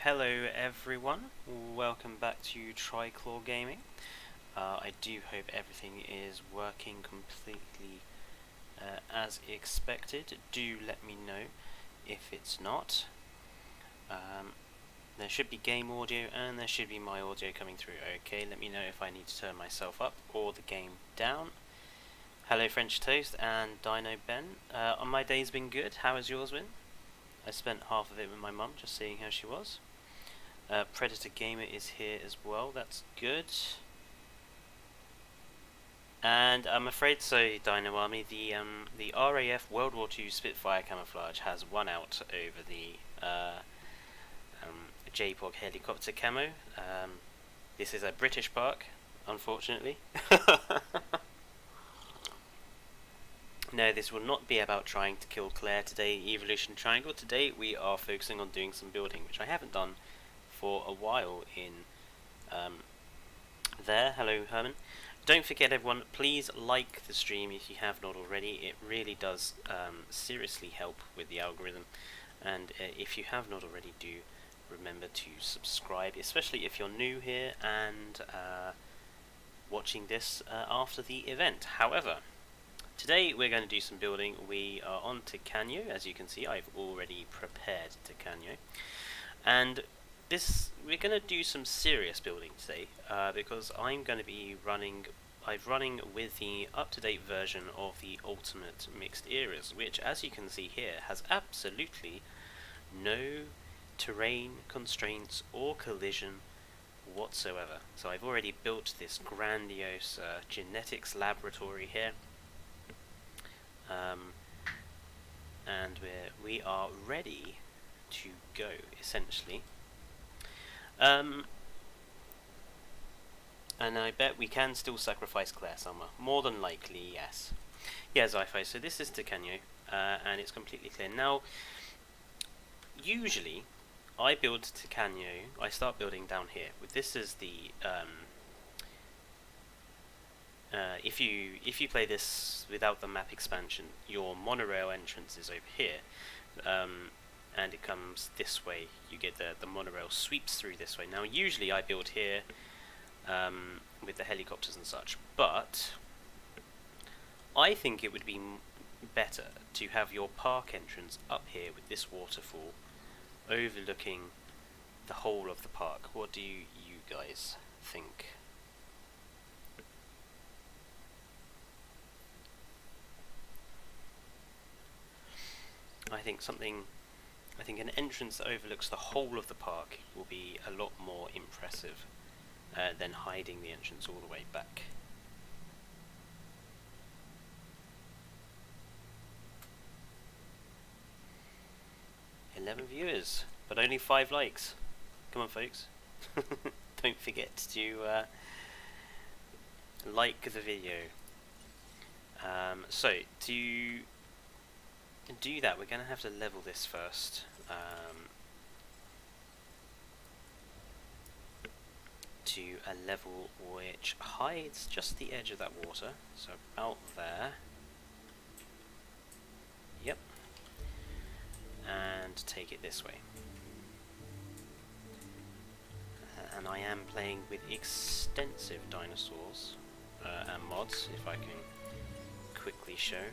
hello everyone, welcome back to Triclaw Gaming. I do hope everything is working completely as expected. Do let me know if it's not. There should be game audio and there should be my audio coming through. Okay, let me know if I need to turn myself up or the game down. Hello French Toast and Dino Ben. My day's been good, how has yours been? I spent half of it with my mum, just seeing how she was. Predator Gamer is here as well, that's good. And I'm afraid so, Dino Army, the RAF World War II Spitfire camouflage has won out over the JPOG helicopter camo. This is a British park, unfortunately. No, this will not be about trying to kill Claire today, Evolution Triangle. Today we are focusing on doing some building, which I haven't done for a while in there. Hello Herman. Don't forget everyone, please like the stream if you have not already. It really does seriously help with the algorithm. And if you have not already, do remember to subscribe, especially if you're new here and watching this after the event. However, today we're going to do some building. We are on to Canyo. As you can see, I've already prepared to Canyo. And we're going to do some serious building today, because I'm going to be running with the up-to-date version of the Ultimate Mixed Eras, which, as you can see here, has absolutely no terrain constraints or collision whatsoever. So I've already built this grandiose genetics laboratory here. And we are ready to go, essentially. And I bet we can still sacrifice Claire somewhere. More than likely, yes. Yeah, Zypho, so this is Ticanyo, and it's completely clear. Now, usually, I build Ticanyo, I start building down here. This is the, if you play this without the map expansion, your monorail entrance is over here, and it comes this way. You get the monorail sweeps through this way. Now usually I build here with the helicopters and such, but I think it would be better to have your park entrance up here with this waterfall overlooking the whole of the park. What do you guys think? I think an entrance that overlooks the whole of the park will be a lot more impressive than hiding the entrance all the way back. $11 viewers, but only 5 likes. Come on, folks. Don't forget to like the video. So, to do that, we're going to have to level this first. To a level which hides just the edge of that water, so about there. Yep. And take it this way. And I am playing with extensive dinosaurs and mods, if I can quickly show.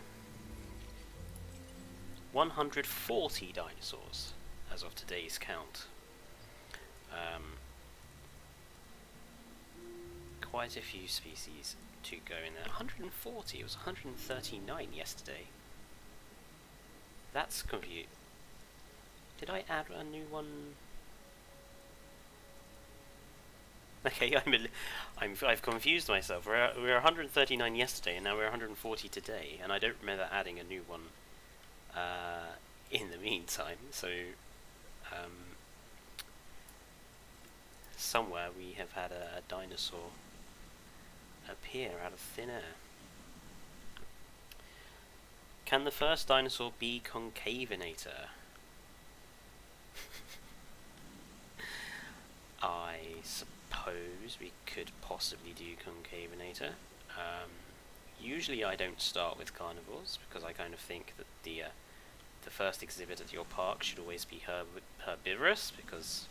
140 dinosaurs as of today's count. Quite a few species to go in there. 140, it was 139 yesterday. That's confused. Did I add a new one? Okay, I've confused myself. We're 139 yesterday, and now we're 140 today, and I don't remember adding a new one in the meantime. So, somewhere we have had a dinosaur appear out of thin air. Can the first dinosaur be Concavinator? I suppose we could possibly do Concavinator. Usually I don't start with carnivores, because I kind of think that the first exhibit at your park should always be herbivorous, because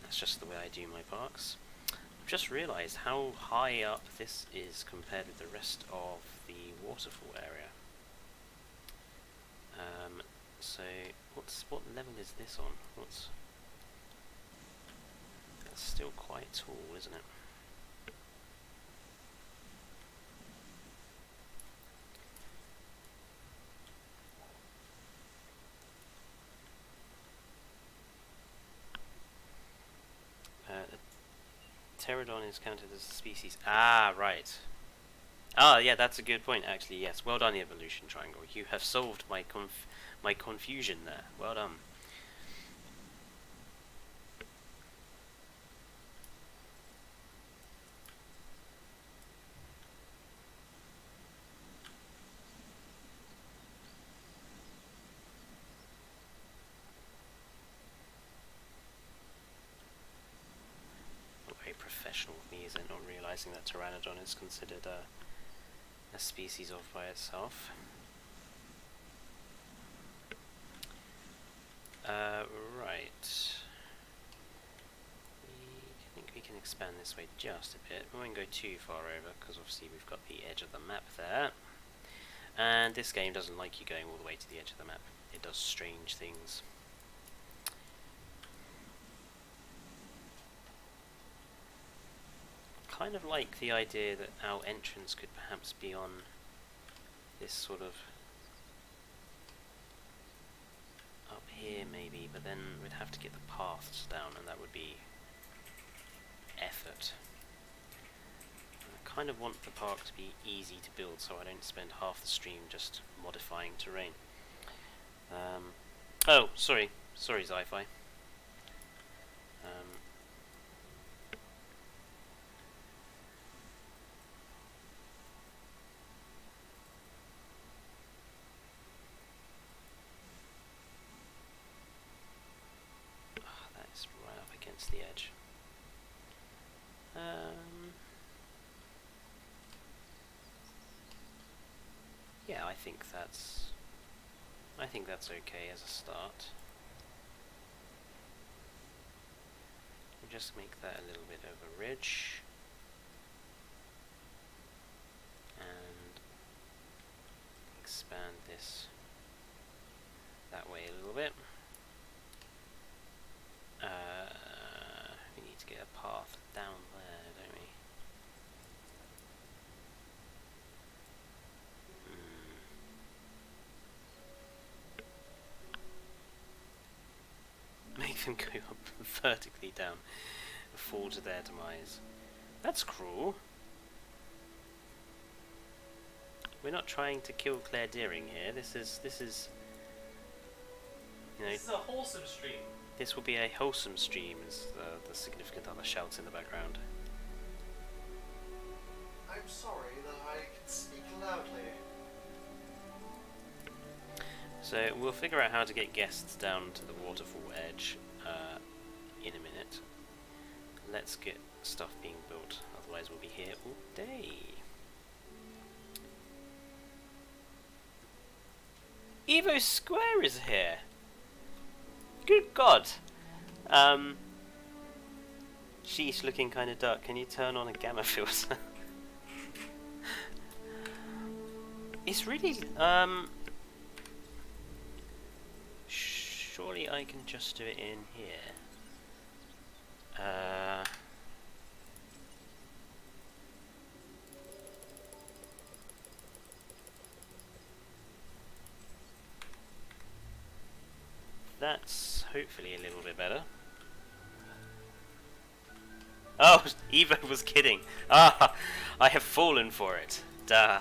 That's just the way I do my parks. I've just realised how high up this is compared with the rest of the waterfall area. So what level is this on? That's still quite tall, isn't it? Pterodon is counted as a species. Ah, right. Ah, yeah, that's a good point, actually, yes. Well done, Evolution Triangle. You have solved my confusion there. Well done. Very professional of me, is it, not realising that Pteranodon is considered a species of by itself. Right. I think we can expand this way just a bit. We won't go too far over, because obviously we've got the edge of the map there. And this game doesn't like you going all the way to the edge of the map. It does strange things. Kind of like the idea that our entrance could perhaps be on this sort of up here maybe, but then we'd have to get the paths down and that would be effort. I kind of want the park to be easy to build so I don't spend half the stream just modifying terrain. Oh, sorry, Sci-Fi. That is right up against the edge. Yeah, I think that's okay as a start. We'll just make that a little bit of a ridge. And expand this that way a little bit. We need to get a path down there, don't we? Make them go up vertically down, fall to their demise. That's cruel. We're not trying to kill Claire Deering here. This is you know, this is a wholesome stream. This will be a wholesome stream, as the significant other shouts in the background. I'm sorry that I can speak loudly. So we'll figure out how to get guests down to the waterfall edge in a minute. Let's get stuff being built, otherwise we'll be here all day. Evo Square is here! Good God! Sheesh, looking kind of dark. Can you turn on a gamma filter? It's really, surely I can just do it in here. That's hopefully a little bit better. Oh, Evo was kidding. Ah, I have fallen for it. Duh.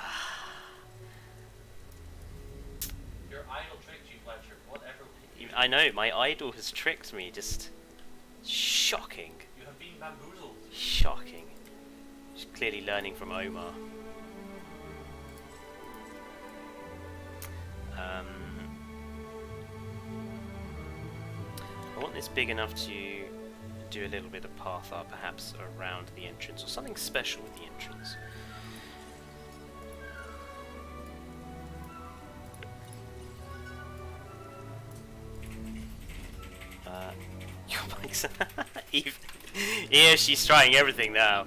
Your idol tricked you, Fletcher. Whatever. I know, my idol has tricked me. Just shocking. You have been bamboozled. Shocking. She's clearly learning from Omar. I want this big enough to do a little bit of path art, perhaps around the entrance, or something special with the entrance. Your mic's Eve. Yeah, she's trying everything now.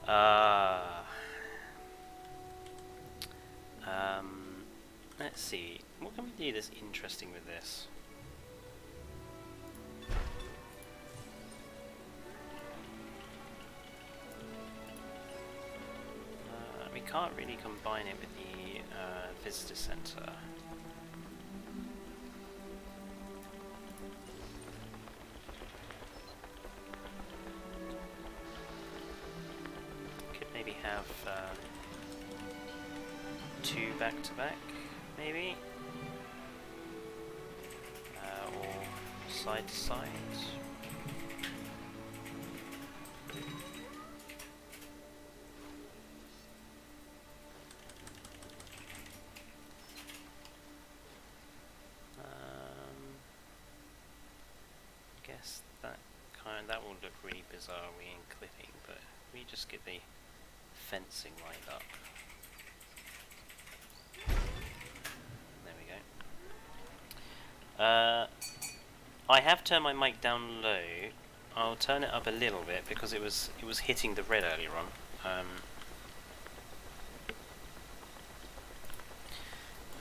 uh, let's see. What can we do that's interesting with this? We can't really combine it with the visitor centre. Could maybe have 2 back to back, maybe, or side to side. Guess that will look really bizarre in clipping, but we just get the fencing lined up. There we go. I have turned my mic down low. I'll turn it up a little bit because it was hitting the red earlier on.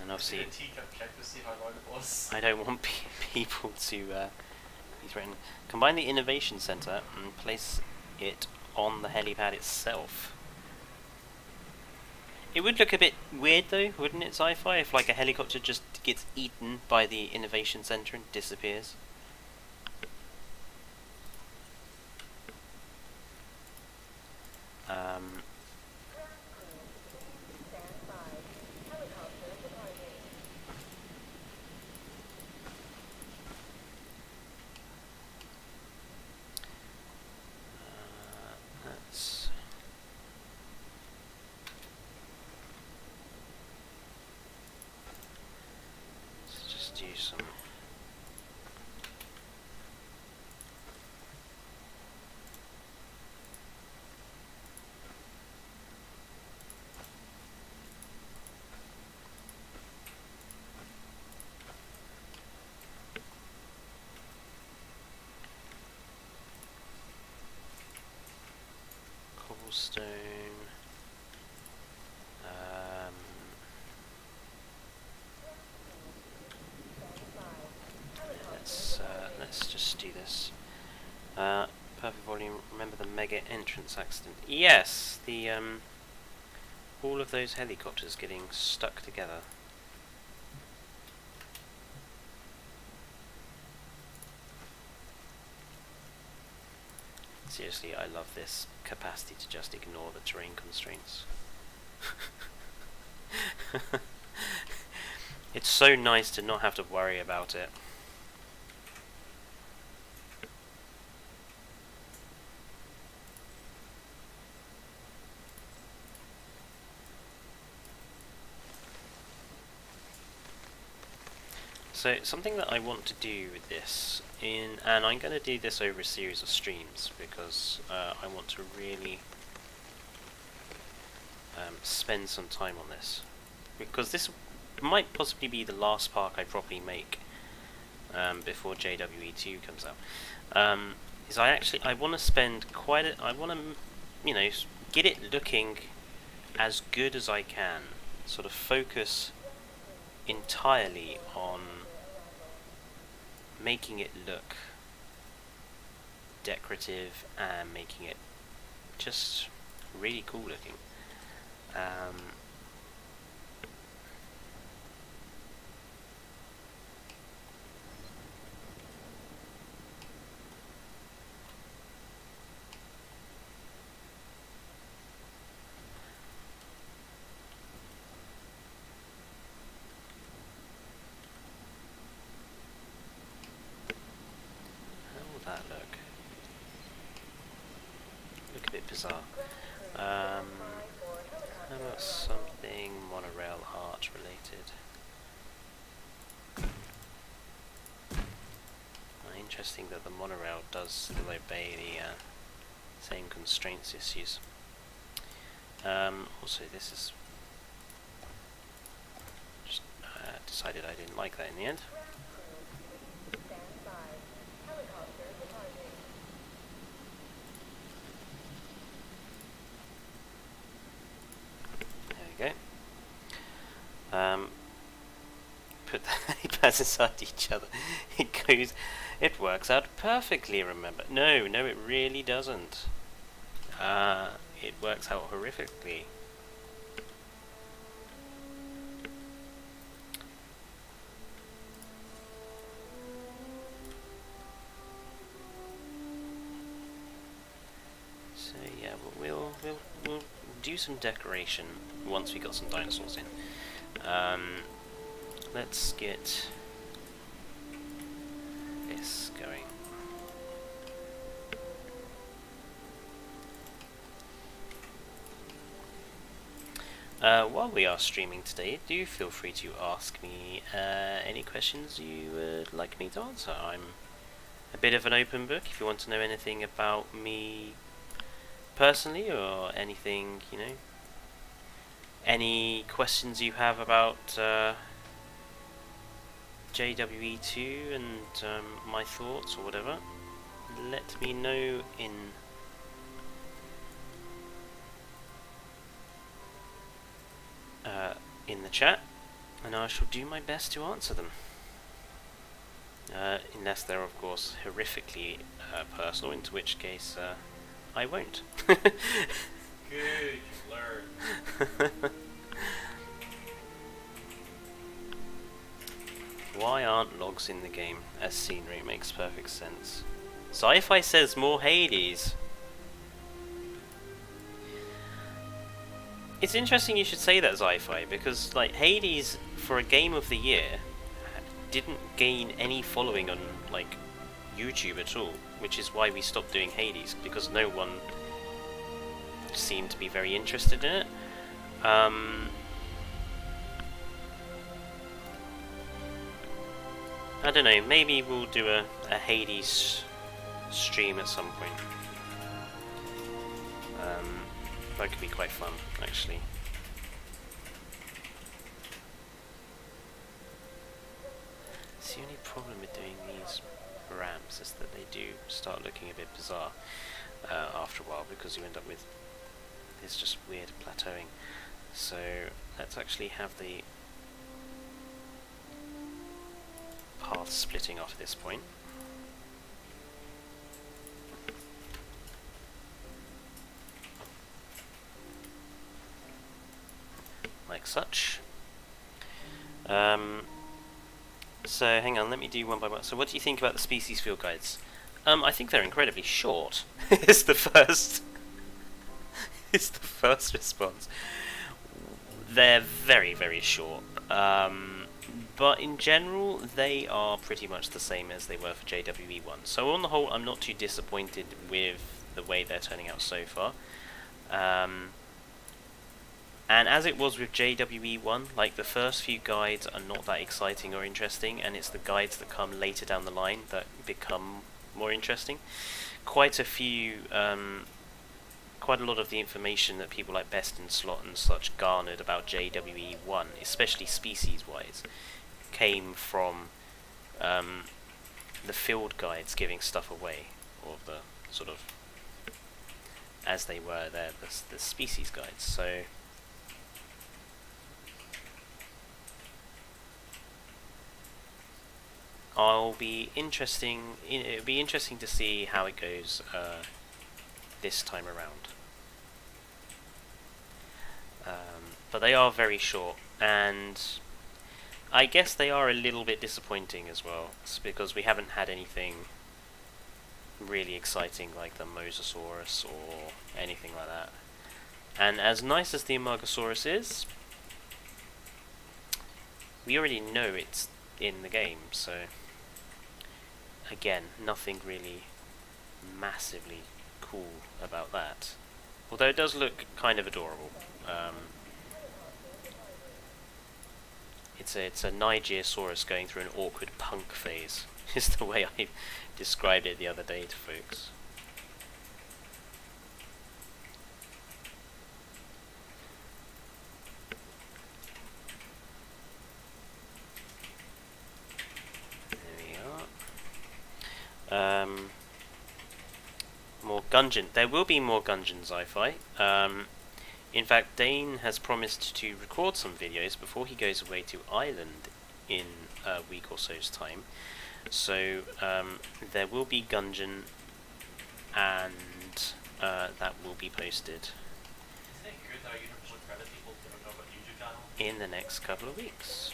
And obviously, check to see how long it was. I don't want people to be threatened. Combine the innovation center and place it on the helipad itself. It would look a bit weird though, wouldn't it, sci-fi, if like a helicopter just gets eaten by the innovation center and disappears? Let's just do some. Cobblestone. Let's just do this. Perfect volume. Remember the mega entrance accident? Yes, the all of those helicopters getting stuck together. Seriously, I love this capacity to just ignore the terrain constraints. It's so nice to not have to worry about it. So something that I want to do with this, and I'm going to do this over a series of streams because I want to really spend some time on this, because this might possibly be the last park I properly make before JWE 2 comes out. Is I want to spend I want to get it looking as good as I can, sort of focus entirely on making it look decorative and making it just really cool looking. That look a bit bizarre. How about something monorail arch related? Interesting that the monorail does still obey the same constraints issues. Also, this is just decided I didn't like that in the end. has inside each other. It works out perfectly, remember. No, it really doesn't. It works out horrifically. So yeah, we'll do some decoration once we got some dinosaurs in. Let's get this going. While we are streaming today, do feel free to ask me any questions you would like me to answer. I'm a bit of an open book if you want to know anything about me personally, or anything, you know, any questions you have about JWE2 and my thoughts or whatever, let me know in the chat, and I shall do my best to answer them. Unless they're, of course, horrifically personal, into which case I won't. Good, you learned. Why aren't logs in the game as scenery? Makes perfect sense. Sci-Fi says more Hades. It's interesting you should say that, Sci-Fi, because like Hades, for a game of the year, didn't gain any following on like YouTube at all, which is why we stopped doing Hades, because no one seemed to be very interested in it. I don't know, maybe we'll do a Hades stream at some point. That could be quite fun, actually. The only problem with doing these ramps is that they do start looking a bit bizarre after a while, because you end up with this just weird plateauing. So let's actually have the path splitting off at this point. Like such. So hang on, let me do one by one. So what do you think about the species field guides? I think they're incredibly short. It's the first it's the first response. They're very, very short. But in general, they are pretty much the same as they were for JWE1. So on the whole, I'm not too disappointed with the way they're turning out so far. And as it was with JWE1, like the first few guides are not that exciting or interesting, and it's the guides that come later down the line that become more interesting. Quite a lot of the information that people like Best in Slot and such garnered about JWE1, especially species-wise, came from the field guides giving stuff away, or the sort of, as they were there, the species guides. So it'll be interesting to see how it goes this time around. But they are very short, and I guess they are a little bit disappointing as well, because we haven't had anything really exciting like the Mosasaurus or anything like that. And as nice as the Amargasaurus is, we already know it's in the game, so again, nothing really massively cool about that. Although it does look kind of adorable. It's a Nigerosaurus going through an awkward punk phase, is the way I described it the other day to folks. There we are. More Gungeon. There will be more Gungeon Sci-Fi. In fact, Dane has promised to record some videos before he goes away to Ireland in week or so's time. So there will be Gungeon, and that will be posted Isn't it good that you don't put other people to talk about YouTube channel? in the next couple of weeks.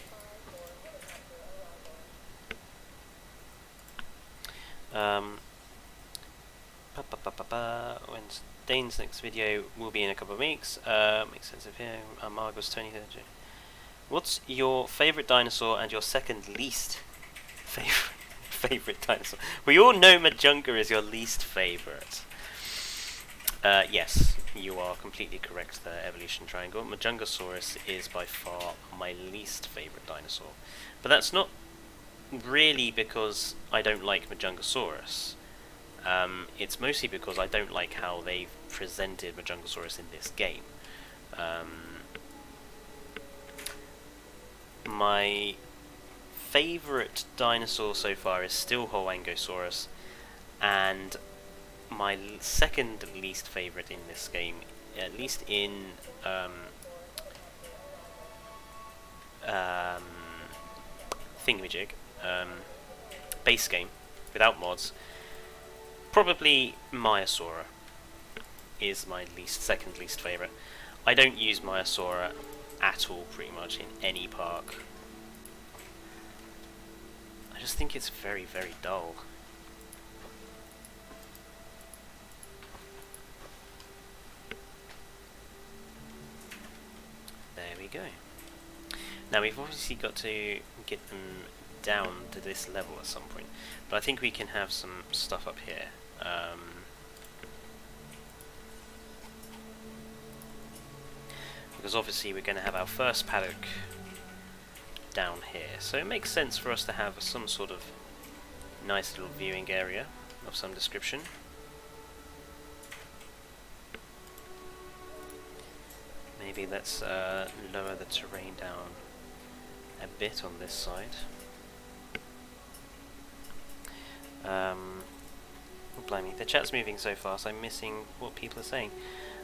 When Dane's next video will be in a couple of weeks. Makes sense of here. Margot's 23rd. What's your favourite dinosaur and your second least favourite dinosaur? We all know Majunga is your least favourite. Yes, you are completely correct there, Evolution Triangle. Majungasaurus is by far my least favourite dinosaur. But that's not really because I don't like Majungasaurus. It's mostly because I don't like how they've presented Majungasaurus in this game. My favourite dinosaur so far is still Hoangosaurus, and my second least favourite in this game, at least in Thingamajig, base game, without mods, probably Maiasaura is my second least favourite. I don't use Maiasaura at all, pretty much, in any park. I just think it's very, very dull. There we go. Now we've obviously got to get them down to this level at some point, but I think we can have some stuff up here. Because obviously we're going to have our first paddock down here, so it makes sense for us to have some sort of nice little viewing area of some description. Maybe let's lower the terrain down a bit on this side. Oh, blimey, the chat's moving so fast, I'm missing what people are saying.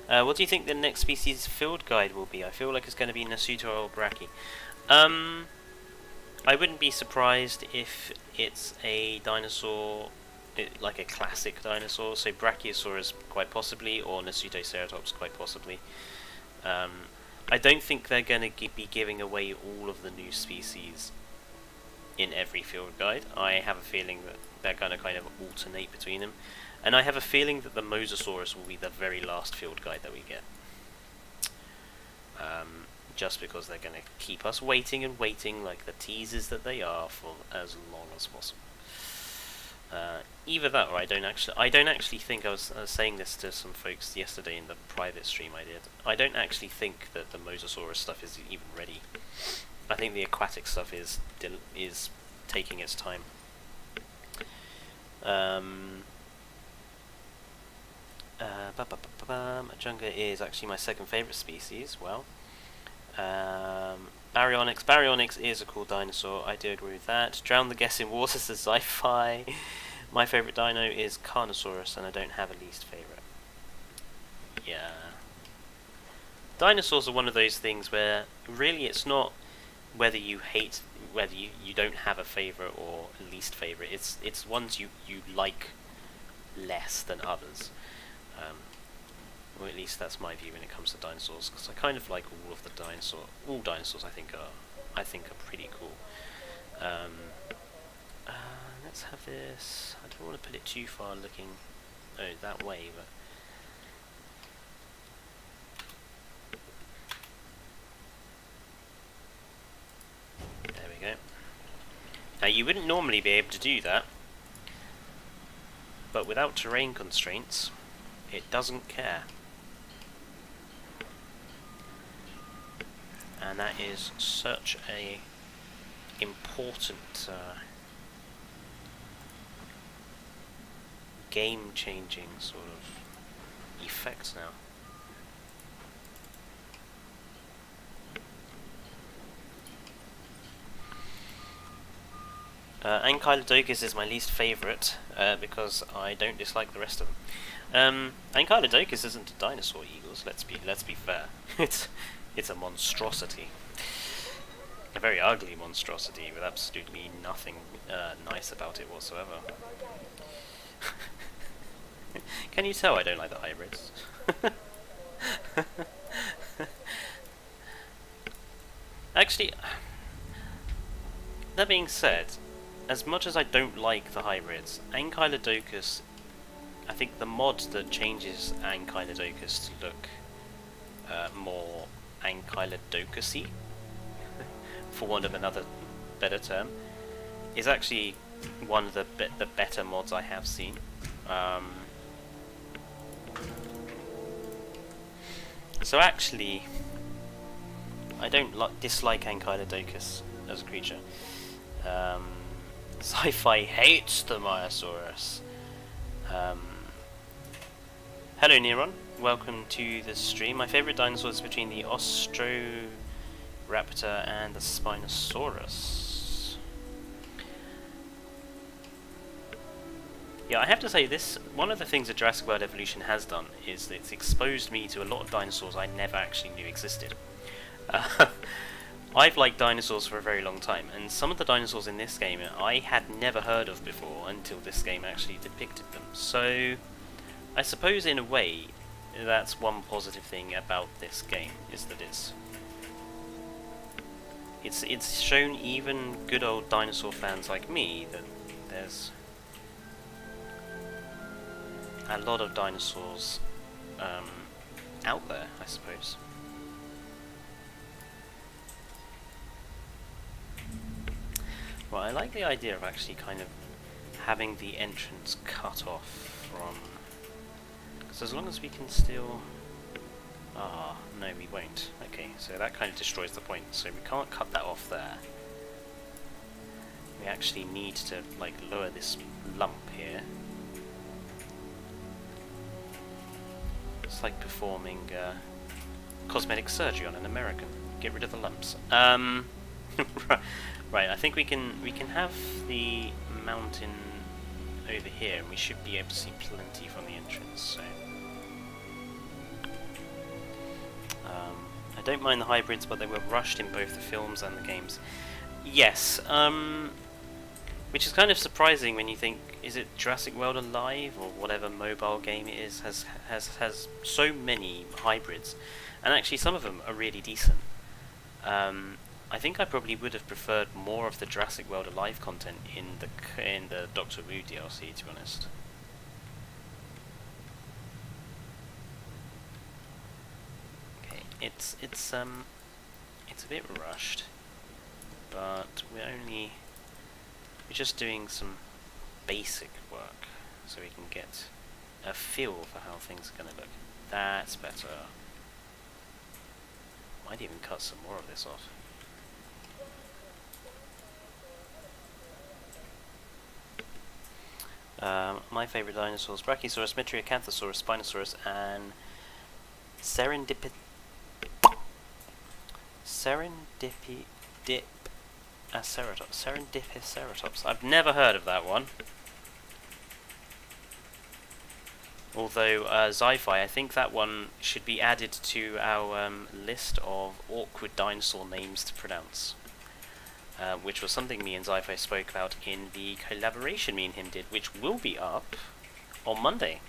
What do you think the next species field guide will be? I feel like it's going to be Nasuto or Brachy. I wouldn't be surprised if it's a dinosaur, like a classic dinosaur, so Brachiosaurus quite possibly, or Nasutoceratops quite possibly. I don't think they're going to be giving away all of the new species in every field guide. I have a feeling that they're going to kind of alternate between them. And I have a feeling that the Mosasaurus will be the very last field guide that we get. Just because they're going to keep us waiting and waiting, like the teasers that they are, for as long as possible. Either that, or I don't actually think, I was saying this to some folks yesterday in the private stream I did, I don't actually think that the Mosasaurus stuff is even ready. I think the aquatic stuff is taking its time. Majunga is actually my second favourite species. Well, Baryonyx is a cool dinosaur, I do agree with that. Drown the Guess in Water says sci-fi. My favourite dino is Carnosaurus, and I don't have a least favourite. Yeah. Dinosaurs are one of those things where really it's not whether you hate, whether you don't have a favourite or least favourite. It's ones you like less than others. Or at least that's my view when it comes to dinosaurs, because I kind of like all dinosaurs I think are pretty cool. Let's have this. I don't want to put it too far looking that way, but there we go. Now you wouldn't normally be able to do that, but without terrain constraints, it doesn't care. And that is such a important game-changing sort of effect now. Ankylodocus is my least favourite because I don't dislike the rest of them. Ankylodocus isn't a dinosaur, Eagles. Let's be fair. It's a monstrosity. A very ugly monstrosity with absolutely nothing nice about it whatsoever. Can you tell I don't like the hybrids? Actually, that being said, as much as I don't like the hybrids, Ankylodocus, I think the mod that changes Ankylodocus to look more Ankylodocus-y, for want of another better term, is actually one of the better mods I have seen. So actually, I don't dislike Ankylodocus as a creature. Sci-fi hates the Myosaurus. Hello Neron, welcome to the stream. My favourite dinosaurs is between the Austroraptor and the Spinosaurus. Yeah, I have to say this, one of the things that Jurassic World Evolution has done is that it's exposed me to a lot of dinosaurs I never actually knew existed. I've liked dinosaurs for a very long time, and some of the dinosaurs in this game I had never heard of before until this game actually depicted them. So, I suppose in a way, that's one positive thing about this game, is that it's shown even good old dinosaur fans like me that there's a lot of dinosaurs out there, I suppose. Well, I like the idea of actually kind of having the entrance cut off from... because as long as we can still... ah, no we won't. Okay, so that kind of destroys the point, so we can't cut that off there. We actually need to, like, lower this lump here. It's like performing cosmetic surgery on an American. Get rid of the lumps. Right, I think we can have the mountain over here, and we should be able to see plenty from the entrance. So, I don't mind the hybrids, but they were rushed in both the films and the games. Yes, which is kind of surprising when you think, is it Jurassic World Alive or whatever mobile game it is has so many hybrids, and actually some of them are really decent. I think I probably would have preferred more of the Jurassic World Alive content in the Doctor Who DLC, to be honest. Okay, it's a bit rushed, but we're just doing some basic work so we can get a feel for how things are going to look. That's better. Might even cut some more of this off. My favourite dinosaurs: Brachiosaurus, Metriacanthosaurus, Spinosaurus, and Serendipiceratops. I've never heard of that one. Although Sci-Fi, I think that one should be added to our list of awkward dinosaur names to pronounce. Which was something me and Sci-Fi spoke about in the collaboration me and him did, which will be up on Monday.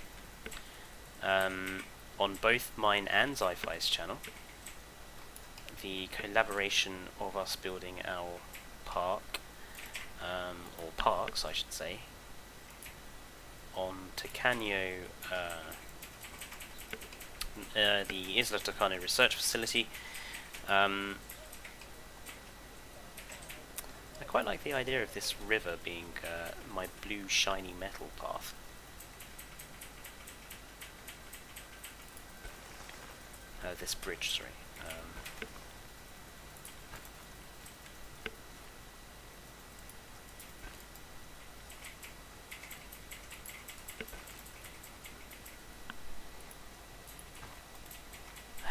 On both mine and Sci-Fi's channel. The collaboration of us building our park, or parks I should say, on Tucano, the Isla Tucano research facility. I quite like the idea of this river being my blue shiny metal path. This bridge, sorry.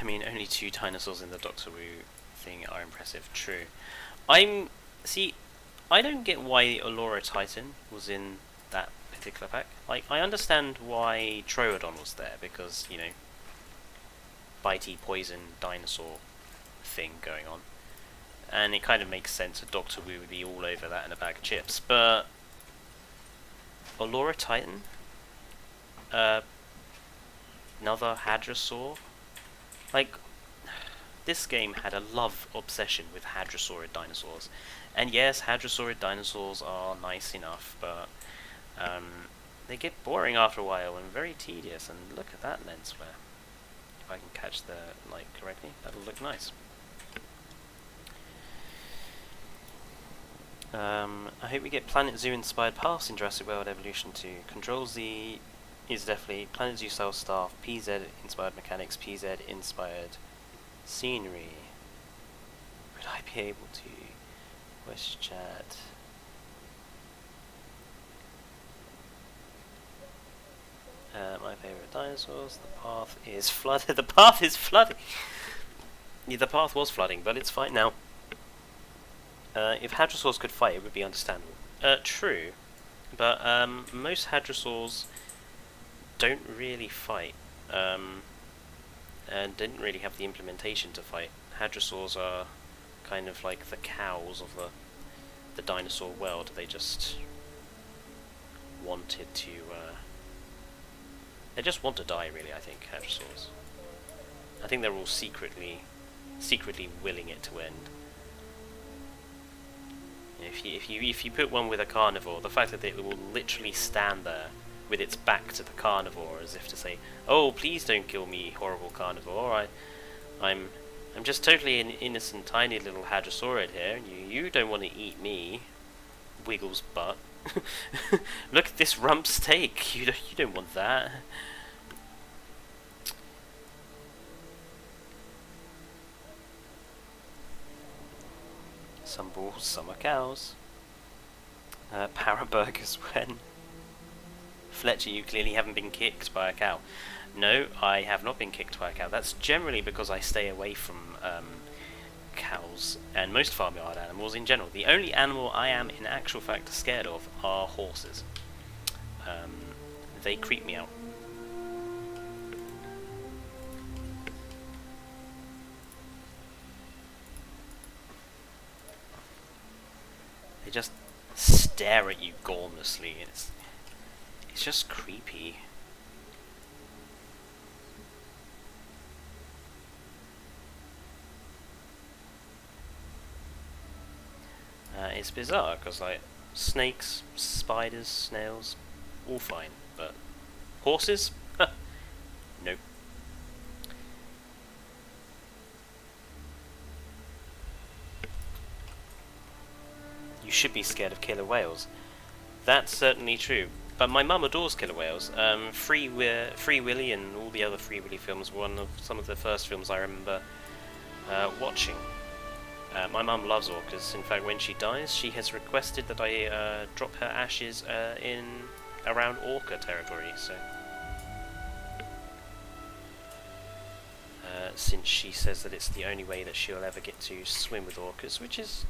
I mean, only 2 dinosaurs in the Doctor Who thing are impressive. True. See, I don't get why Allura Titan was in that particular pack. Like, I understand why Troodon was there, because, you know, bitey poison dinosaur thing going on. and it kind of makes sense that Doctor Wu would be all over that in a bag of chips. But Allura Titan, another Hadrosaur, like, this game had a love obsession with Hadrosaurid dinosaurs, and yes, Hadrosaurid dinosaurs are nice enough, but they get boring after a while and very tedious. And look at that lens flare. If I can catch the light correctly, that'll look nice. I hope we get Planet Zoo inspired paths in Jurassic World Evolution 2. Control Z is definitely Planet Zoo style staff, PZ inspired mechanics, PZ inspired scenery. Would I be able to voice chat? My favourite dinosaurs. The path is flooded. The path is flooding! Yeah, the path was flooding, but it's fine now. If Hadrosaurs could fight, it would be understandable. True. But most Hadrosaurs don't really fight. And didn't really have the implementation to fight. Hadrosaurs are kind of like the cows of the dinosaur world. They just wanted to... they just want to die, really, I think, Hadrosaurs. I think they're all secretly willing it to end. If you put one with a carnivore, the fact that it will literally stand there with its back to the carnivore, as if to say, "Oh, please don't kill me, horrible carnivore. I'm just totally an innocent, tiny little Hadrosaurid here, and you don't want to eat me." Wiggles butt. Look at this rump steak. You don't want that. Some bulls, some are cows. Paraburgers when. Fletcher, you clearly haven't been kicked by a cow. No, I have not been kicked by a cow. That's generally because I stay away from cows and most farmyard animals in general. The only animal I am in actual fact scared of are horses. They creep me out. They just stare at you gormlessly. It's just creepy. It's bizarre because, like, snakes, spiders, snails, all fine, but horses? Nope. You should be scared of killer whales. That's certainly true. But my mum adores killer whales. Free Willy and all the other Free Willy films were some of the first films I remember watching. My mum loves orcas. In fact, when she dies, she has requested that I drop her ashes in around orca territory. So, since she says that it's the only way that she'll ever get to swim with orcas, which is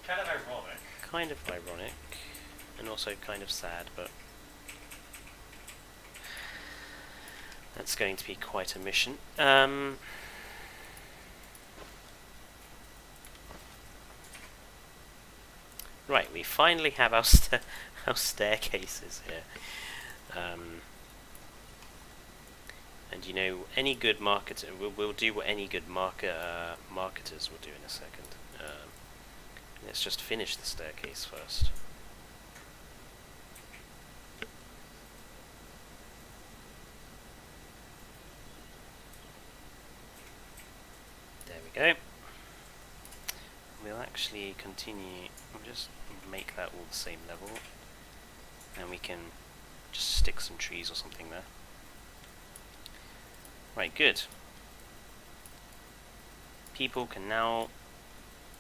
kind of ironic. Kind of ironic, and also kind of sad, but that's going to be quite a mission. Right, we finally have our staircases here. And you know, any good marketer will do what any good marketers will do in a second. Let's just finish the staircase first. There we go. We'll actually continue. We'll just make that all the same level, and we can just stick some trees or something there. Right, good. People can now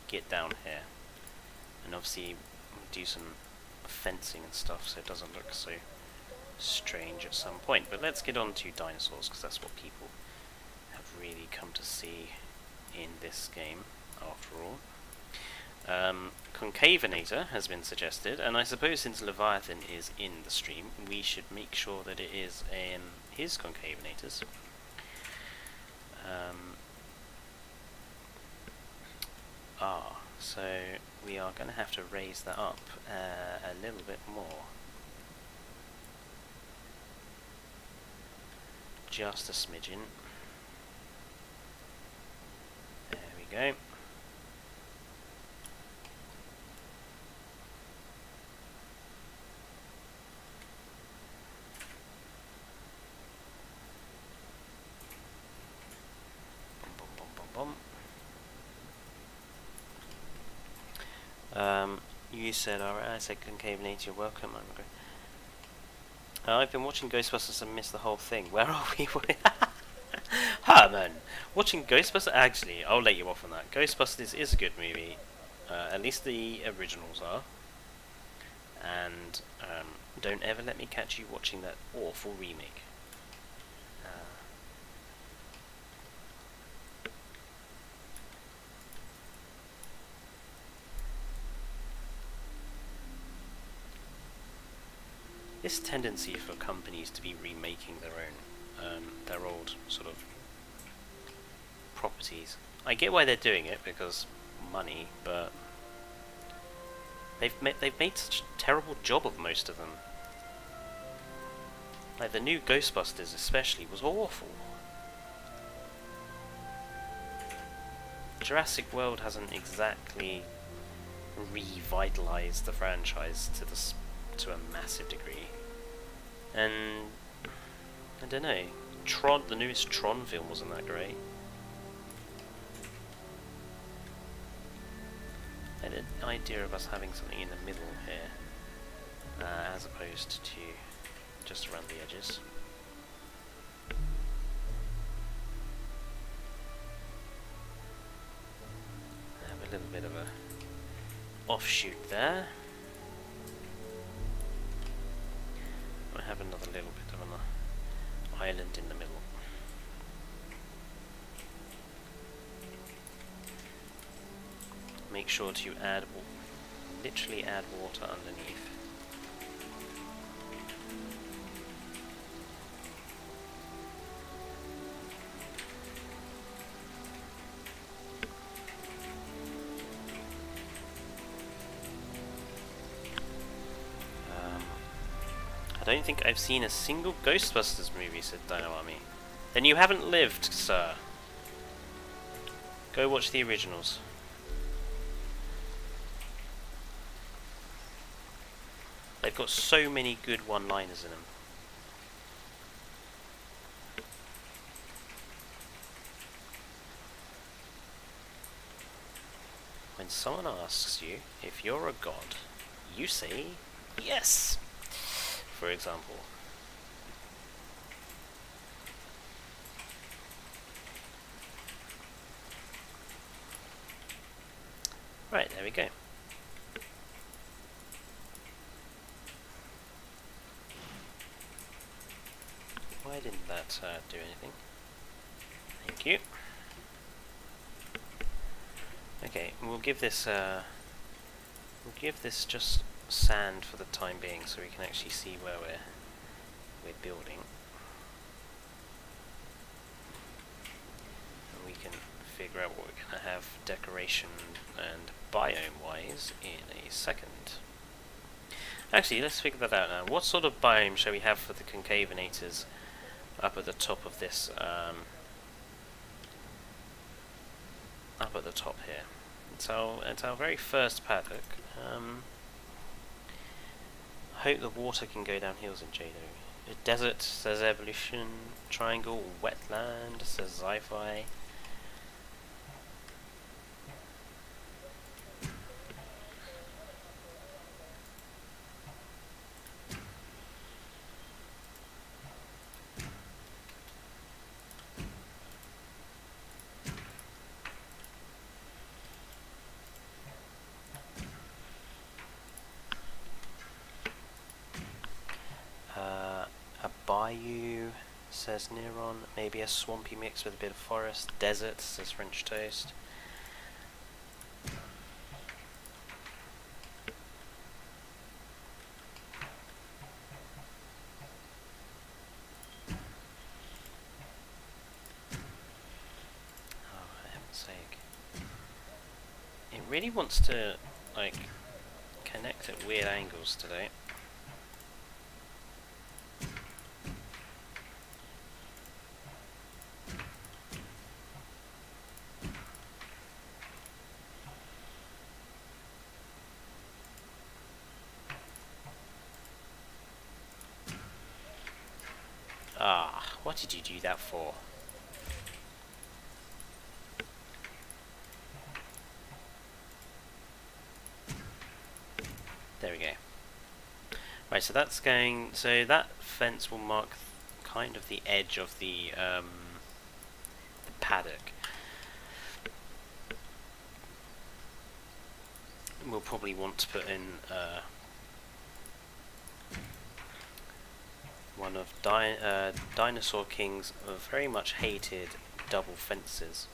get down here, and obviously do some fencing and stuff so it doesn't look so strange at some point. But let's get on to dinosaurs, because that's what people have really come to see in this game, after all. Concavinator has been suggested, and I suppose since Leviathan is in the stream, we should make sure that it is in his Concavinators. are. So we are going to have to raise that up a little bit more. Just a smidgen. There we go. Boom, boom, boom, boom, boom. You said, alright, I said concave nature, welcome. I've been watching Ghostbusters and missed the whole thing. Where are we? Man. Watching Ghostbusters, actually, I'll let you off on that. Ghostbusters is a good movie. At least the originals are. And don't ever let me catch you watching that awful remake. This tendency for companies to be remaking their old sort of properties. I get why they're doing it, because money, but they've made such a terrible job of most of them. Like the new Ghostbusters especially was awful. Jurassic World hasn't exactly revitalized the franchise to a massive degree. And I don't know, the newest Tron film wasn't that great. I had an idea of us having something in the middle here, as opposed to just around the edges. Have a little bit of a offshoot there. I have another little bit of an island in the middle. Make sure to literally add water underneath. I don't think I've seen a single Ghostbusters movie, said Dino Army. Then you haven't lived, sir. Go watch the originals. They've got so many good one-liners in them. When someone asks you if you're a god, you say yes, for example. Right, there we go. Why didn't that do anything? Thank you. Okay, we'll give this just sand for the time being, so we can actually see where we're building, and we can figure out what we're going to have decoration and biome wise in a second. Actually, let's figure that out now. What sort of biome shall we have for the concavenators up at the top of this, up at the top here? It's our very first paddock. Hope the water can go down hills in JWE. Desert says evolution, triangle, wetland says sci-fi. A bayou says Neuron, maybe a swampy mix with a bit of forest. Desert says French toast. Oh, for heaven's sake. It really wants to, like, connect at weird angles today. Ah, what did you do that for? There we go. Right, so that's going. So that fence will mark kind of the edge of the paddock. We'll probably want to put in one of Dinosaur King's very much hated double fences.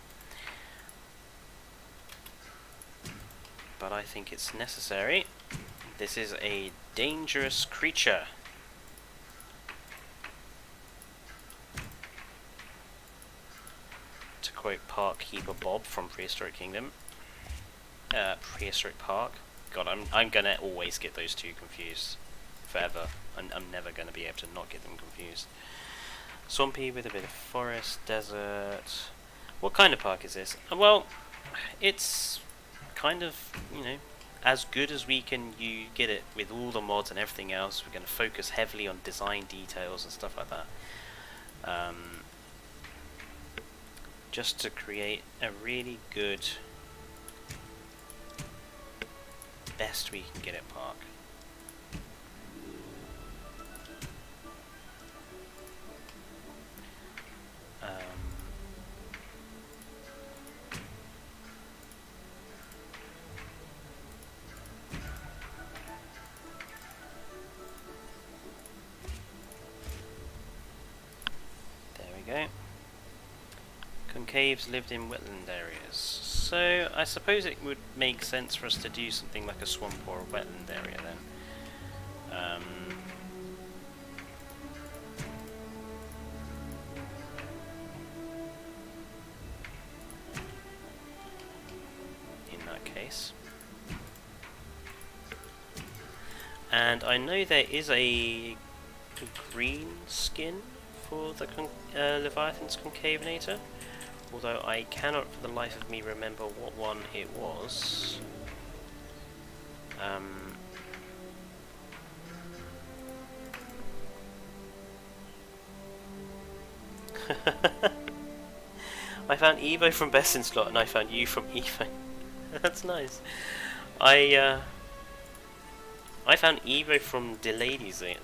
But I think it's necessary. This is a dangerous creature. To quote Park Keeper Bob from Prehistoric Kingdom. Prehistoric Park. God, I'm gonna always get those two confused. Forever. I'm never gonna be able to not get them confused. Swampy with a bit of forest, desert. What kind of park is this? Well, it's kind of, you know, as good as we can get it with all the mods and everything else. We're going to focus heavily on design details and stuff like that. Just to create a really good, best we can get it park. Go. Concaves lived in wetland areas. So I suppose it would make sense for us to do something like a swamp or a wetland area then. In that case. And I know there is a green skin for the Leviathan's Concavenator, although I cannot for the life of me remember what one it was. I found Evo from Best in Slot and I found you from Evo. That's nice. I found Evo from Delay Designer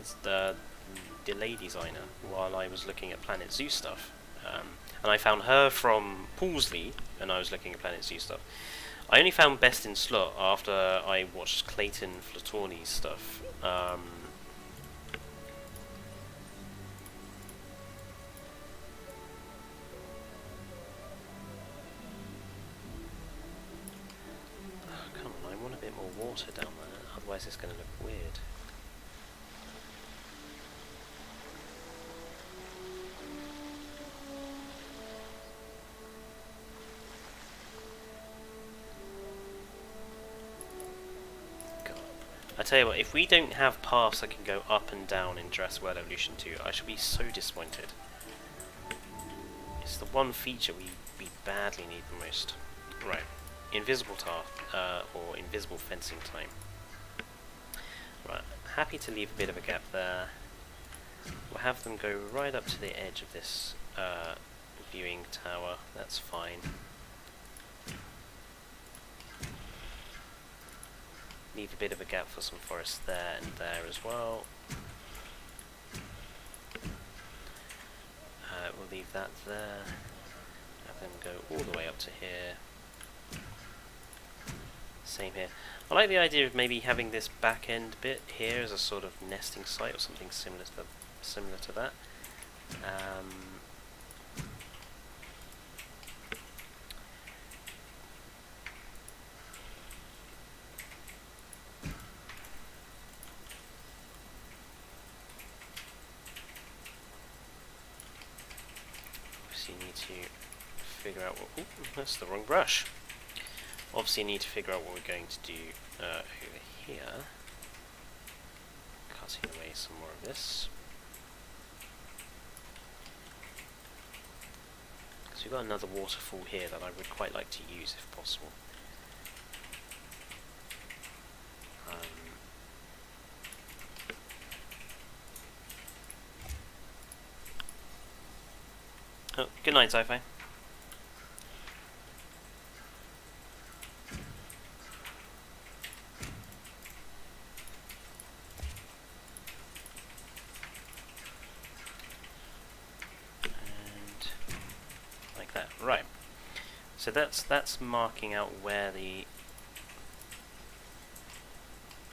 while I was looking at Planet Zoo stuff, and I found her from Paulsley and I was looking at Planet Zoo stuff. I only found Best in Slot after I watched Clayton Flatorni's stuff. Oh, come on, I want a bit more water down there, otherwise it's going to look weird. I tell you what, if we don't have paths that can go up and down in Jurassic World Evolution 2, I shall be so disappointed. It's the one feature we badly need the most. Right, invisible path, or invisible fencing time. Right, happy to leave a bit of a gap there. We'll have them go right up to the edge of this viewing tower, that's fine. Leave a bit of a gap for some forest there and there as well. We'll leave that there. Have them go all the way up to here. Same here. I like the idea of maybe having this back end bit here as a sort of nesting site or something similar to that. You need to figure out what. Ooh, that's the wrong brush. Obviously, I need to figure out what we're going to do over here. Cutting away some more of this. So we've got another waterfall here that I would quite like to use if possible. Oh, good night, Sci-Fi. Like that, right. So that's marking out where the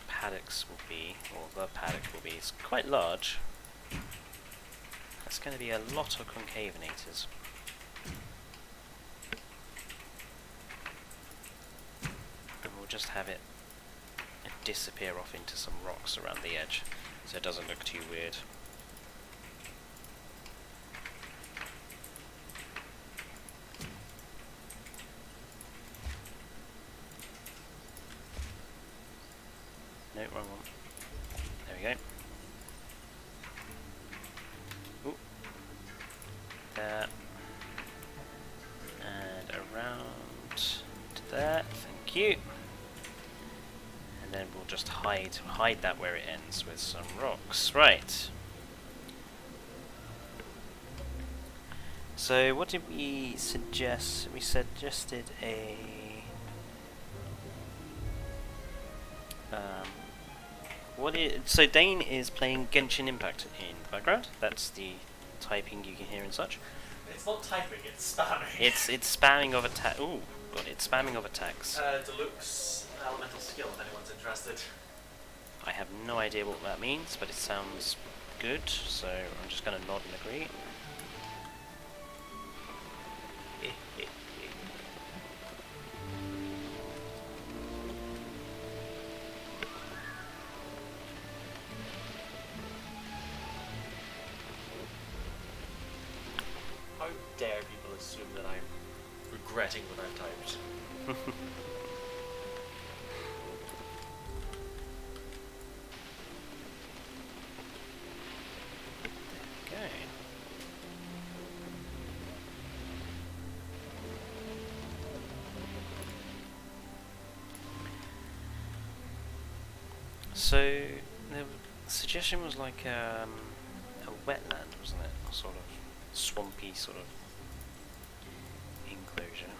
paddocks will be, or the paddock will be. It's quite large. That's going to be a lot of concavenators. And we'll just have it disappear off into some rocks around the edge, so it doesn't look too weird. No, wrong one. There we go. Ooh. There. And around to there. Thank you. And then we'll just hide that where it ends with some rocks. Right. So what did we suggest? We suggested a so Dane is playing Genshin Impact in the background. That's the typing you can hear and such. It's not typing, it's spamming. It's spamming of attack. Ooh, God, it's spamming of attacks. Deluxe elemental skill, if anyone's interested. I have no idea what that means, but it sounds good, so I'm just going to nod and agree. How dare people assume that I'm regretting what I've typed? Okay. So the suggestion was like a wetland, wasn't it? A sort of swampy sort of enclosure.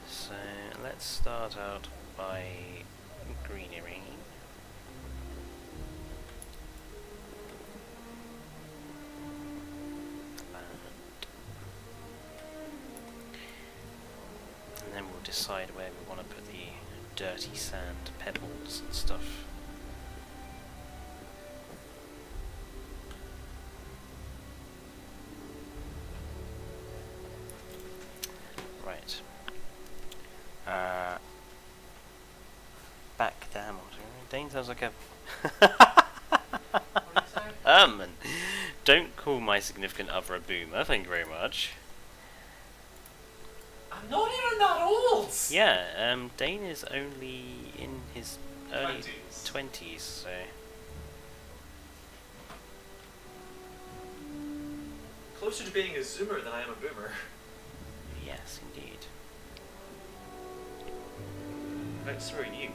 So let's start out by greenery. And then we'll decide where we want to put the dirty sand pebbles and stuff. Right. Back down. Dane sounds like a What do you say? and don't call my significant other a boomer, thank you very much. I'm not even that old! Yeah, Dane is only in his early 20s. 20s, so... Closer to being a zoomer than I am a boomer. Yes, indeed. Right, so are you?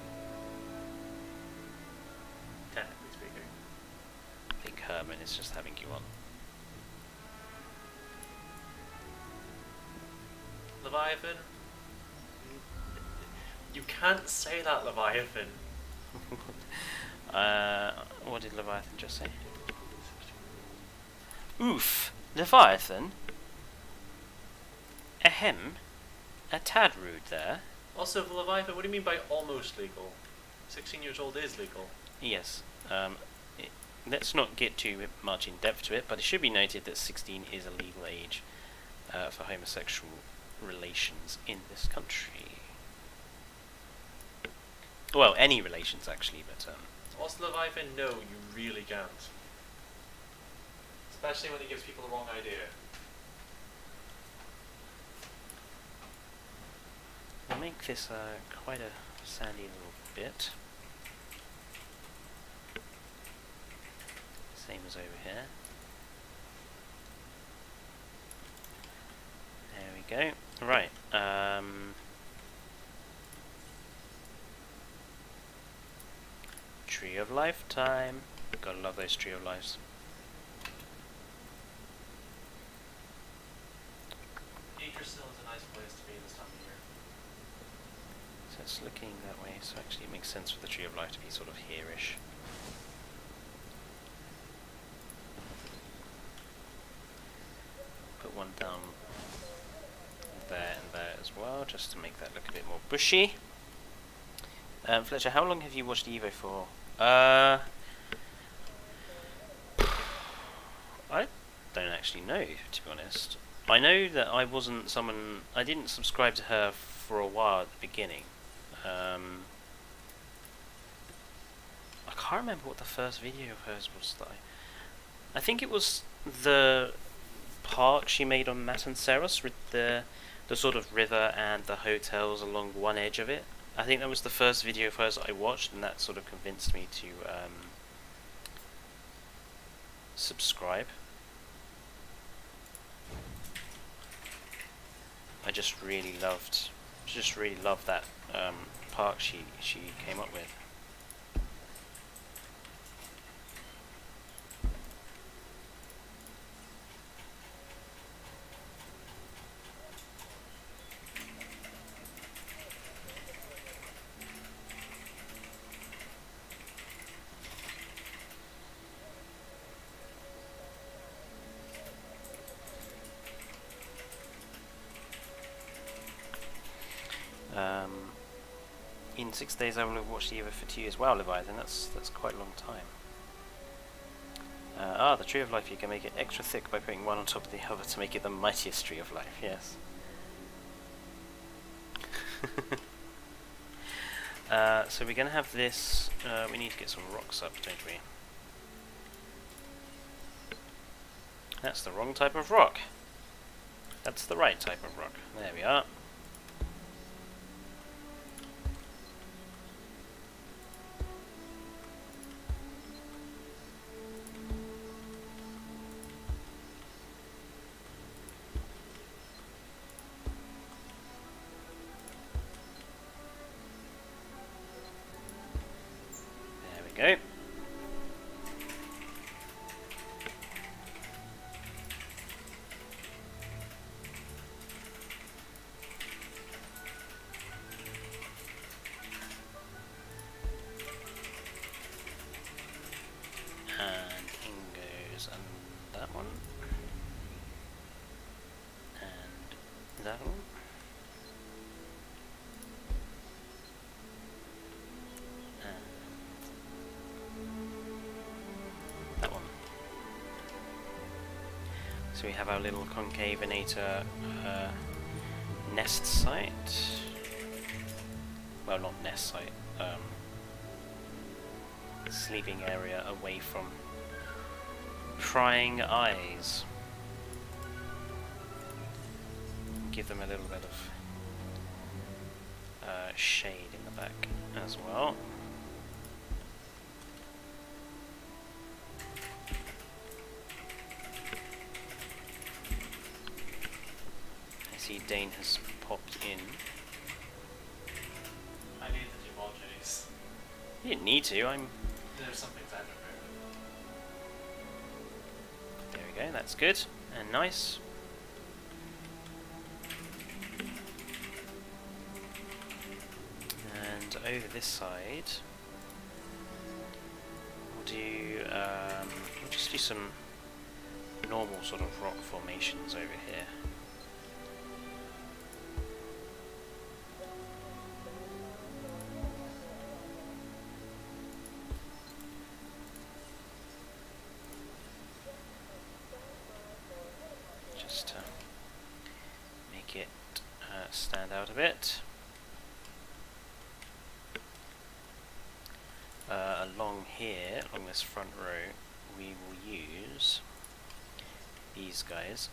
Technically speaking. I think Herman is just having you on. Leviathan? You can't say that, Leviathan. What did Leviathan just say? Oof! Leviathan? Ahem. A tad rude there. Also, Leviathan, what do you mean by almost legal? 16 years old is legal. Yes. Let's not get too much in depth to it, but it should be noted that 16 is a legal age for homosexual relations in this country. Well, any relations actually, but Also, Leviathan, no, you really can't. Especially when it gives people the wrong idea. I'll make this quite a sandy little bit. Same as over here. There we go. Right. Tree of Life time. Gotta love those Tree of Lives. Yggdrasil is a nice place to be this time of year. So it's looking that way, so actually it makes sense for the Tree of Life to be sort of here-ish. Put one down there and there as well, just to make that look a bit more bushy. Fletcher, how long have you watched Evo for? I don't actually know, to be honest. I know that I didn't subscribe to her for a while at the beginning. I can't remember what the first video of hers was though. I think it was the park she made on Matanceros with the sort of river and the hotels along one edge of it. I think that was the first video of hers that I watched, and that sort of convinced me to subscribe. I just really loved that park she came up with. In 6 days I will have watched Evo for 2 years. Wow, Leviathan, that's quite a long time. The Tree of Life, you can make it extra thick by putting one on top of the other to make it the mightiest Tree of Life, yes. So we're going to have this, we need to get some rocks up, don't we? That's the wrong type of rock. That's the right type of rock. There we are. Go. And in goes that one. And that one. So we have our little concavenator nest site. Well, not nest site. Sleeping area away from prying eyes. Give them a little bit of shade in the back as well. Dane has popped in. I need the Jumanjis. You didn't need to, There's some things I don't know. There we go, that's good and nice. And over this side, we'll just do some normal sort of rock formations over here. Just to make it stand out a bit. Along here, along this front row, we will use these guys.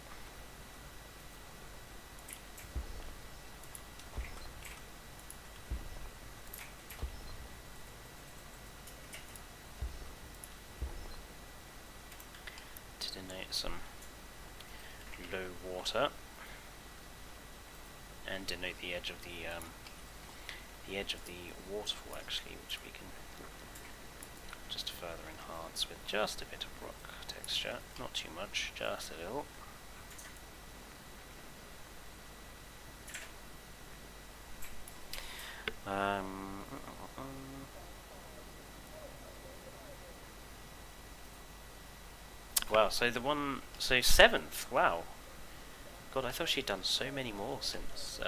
denote some low water, and denote the edge of the waterfall actually, which we can just further enhance with just a bit of rock texture, not too much, just a little. Wow, so seventh, wow. God, I thought she'd done so many more since,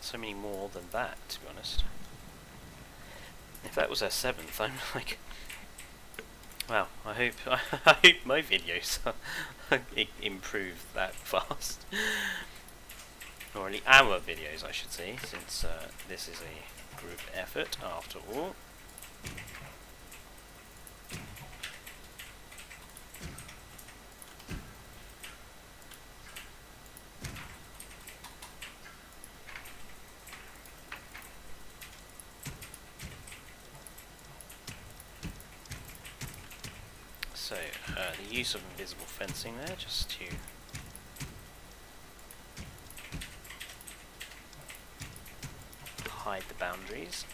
so many more than that, to be honest. If that was her seventh, I'm like, wow, I hope my videos improve that fast. Or at least our videos, I should say, since this is a group effort after all. So, the use of invisible fencing there, just to hide the boundaries.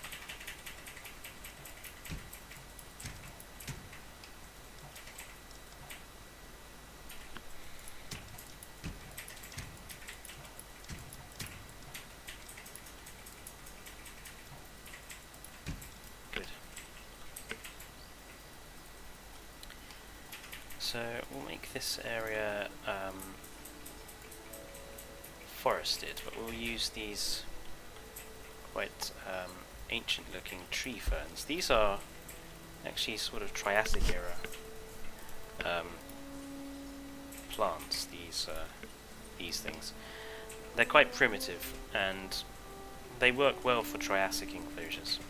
Good. So we'll make this area forested, but we'll use these quite ancient looking tree ferns. These are actually sort of Triassic era plants, these things. They're quite primitive and they work well for Triassic enclosures.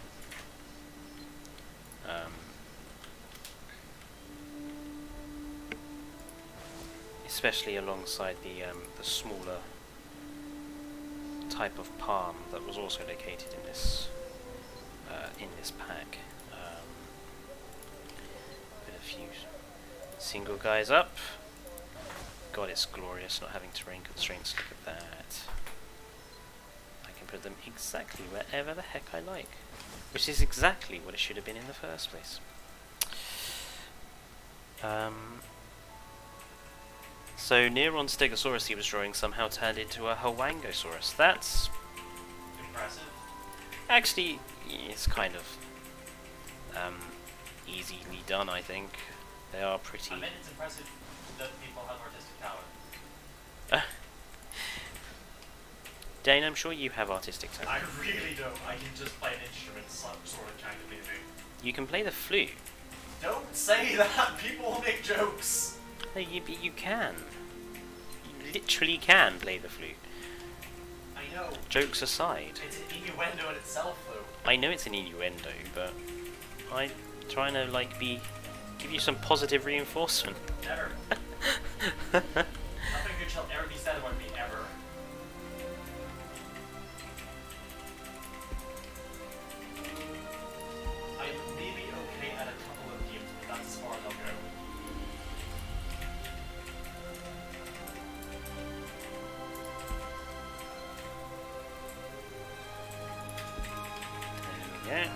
Especially alongside the smaller type of palm that was also located in this pack. Put a few single guys up. God, it's glorious not having terrain constraints. Look at that. I can put them exactly wherever the heck I like, which is exactly what it should have been in the first place. So Neron Stegosaurus he was drawing somehow turned into a Hwangosaurus. That's Impressive. actually, it's kind of easily done, I think. They are pretty... I mean, it's impressive that people have artistic talent. Dane, I'm sure you have artistic talent. I really don't. I can just play an instrument, sort of, kind of, maybe. You can play the flute. Don't say that! People will make jokes! No, you can. You literally can play the flute. I know. Jokes aside. It's an innuendo in itself, though. I know it's an innuendo, but I'm trying to, like, give you some positive reinforcement. Never. Nothing good shall ever be said about me, ever. I may be okay at a couple of games, but that's as far as I'll go. There we go.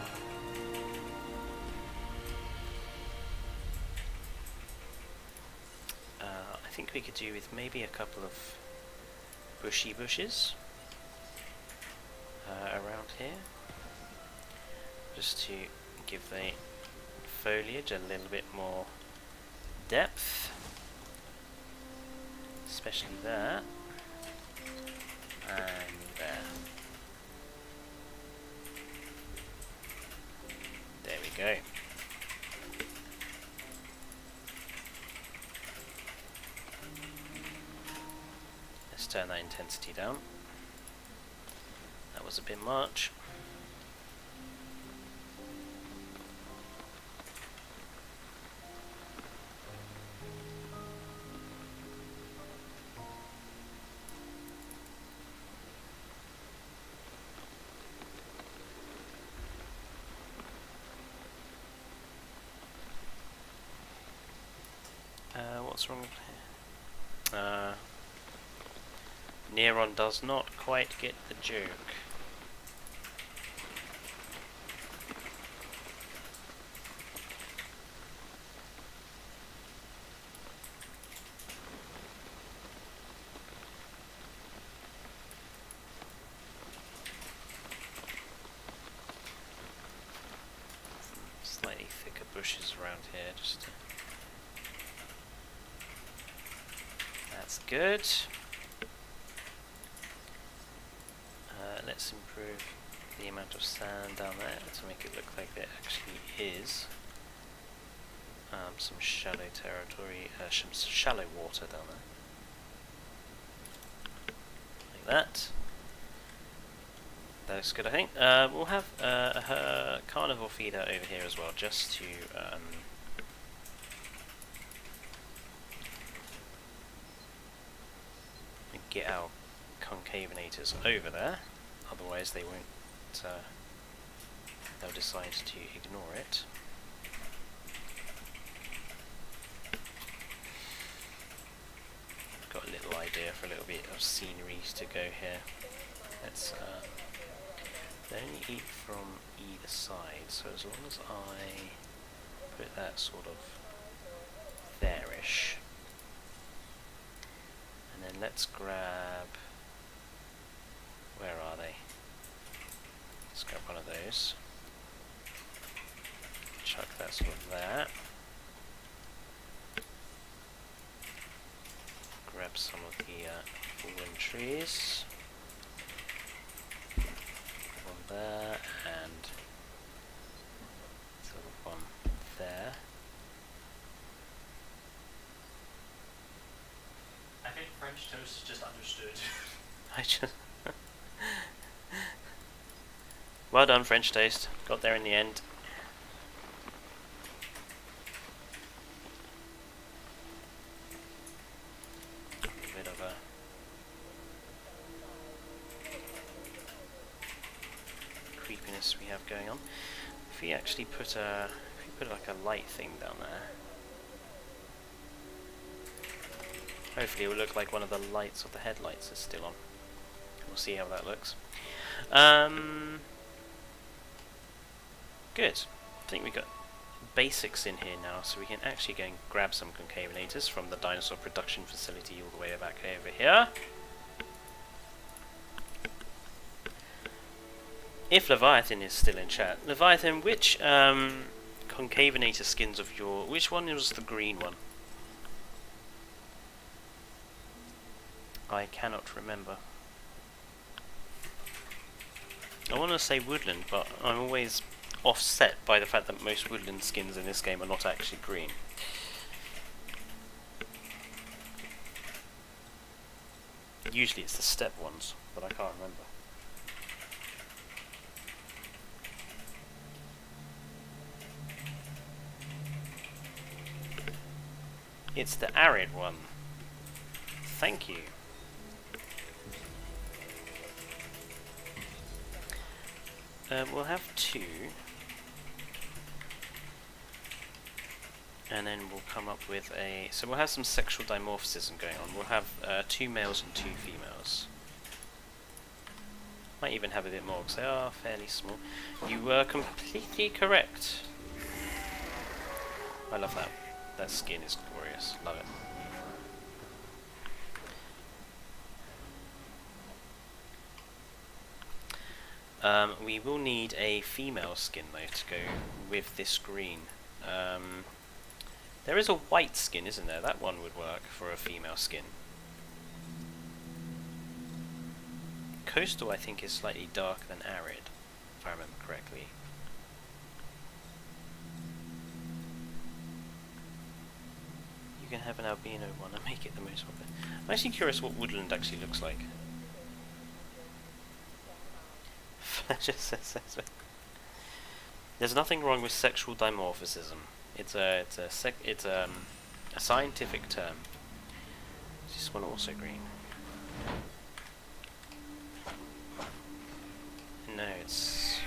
I think we could do with maybe a couple of bushes around here, just to give the foliage a little bit more depth, especially there and there. There we go. Let's turn that intensity down. That was a bit much. What's wrong with here? Neron does not quite get the joke. Slightly thicker bushes around here, just to... That's good. Let's improve the amount of sand down there to make it look like there actually is some shallow territory, some shallow water down there. Like that. That looks good, I think. We'll have a carnivore feeder over here as well, just to get our concavenators over there. Otherwise they won't, they'll decide to ignore it. Got a little idea for a little bit of scenery to go here. Let's, they only eat from either side, so as long as I put that sort of there-ish. And then let's grab... Where are they? Let's grab one of those. Chuck that sort of there. Grab some of the fallen trees. One there, and sort of one there. I think French toast is just understood. I just... Well done, French toast. Got there in the end. A bit of a... creepiness we have going on. If we actually put a... if we put like a light thing down there... Hopefully it will look like one of the lights of the headlights is still on. We'll see how that looks. Good. I think we've got basics in here now, so we can actually go and grab some concavenators from the dinosaur production facility all the way back over here. If Leviathan is still in chat. Leviathan, which concavenator skins of your... which one was the green one? I cannot remember. I want to say woodland, but I'm always offset by the fact that most woodland skins in this game are not actually green. Usually it's the steppe ones, but I can't remember. It's the arid one. Thank you. We'll have two, and then we'll come up with a... so we'll have some sexual dimorphism going on. We'll have 2 males and 2 females. Might even have a bit more, because they are fairly small. You were completely correct. I love that. That skin is glorious. Love it. We will need a female skin though to go with this green. There is a white skin, isn't there? That one would work for a female skin. Coastal, I think, is slightly darker than arid, if I remember correctly. You can have an albino one and make it the most of it. I'm actually curious what woodland actually looks like. Fletcher says there's nothing wrong with sexual dimorphism. It's a scientific term. Is this one also green? No, it's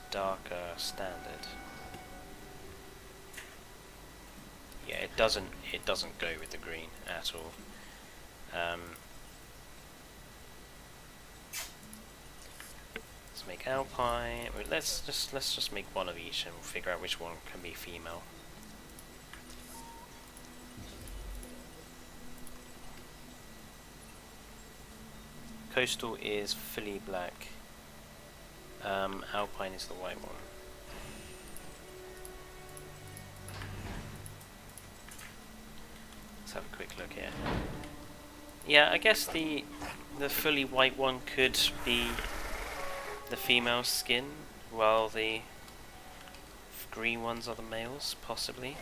darker standard. Yeah, doesn't go with the green at all. Let's make alpine. Well, let's just make one of each, and we'll figure out which one can be female. Coastal is fully black. Alpine is the white one. Let's have a quick look here. Yeah, I guess the fully white one could be the female skin, while the green ones are the males, possibly.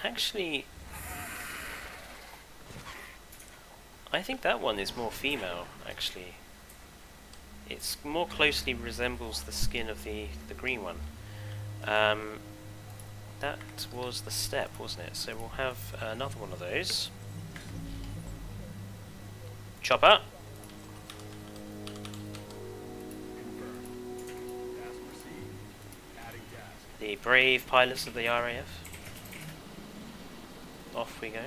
Actually, I think that one is more female, actually. It's more closely resembles the skin of the green one. That was the step, wasn't it? So we'll have another one of those. Chopper. The brave pilots of the RAF. Off we go.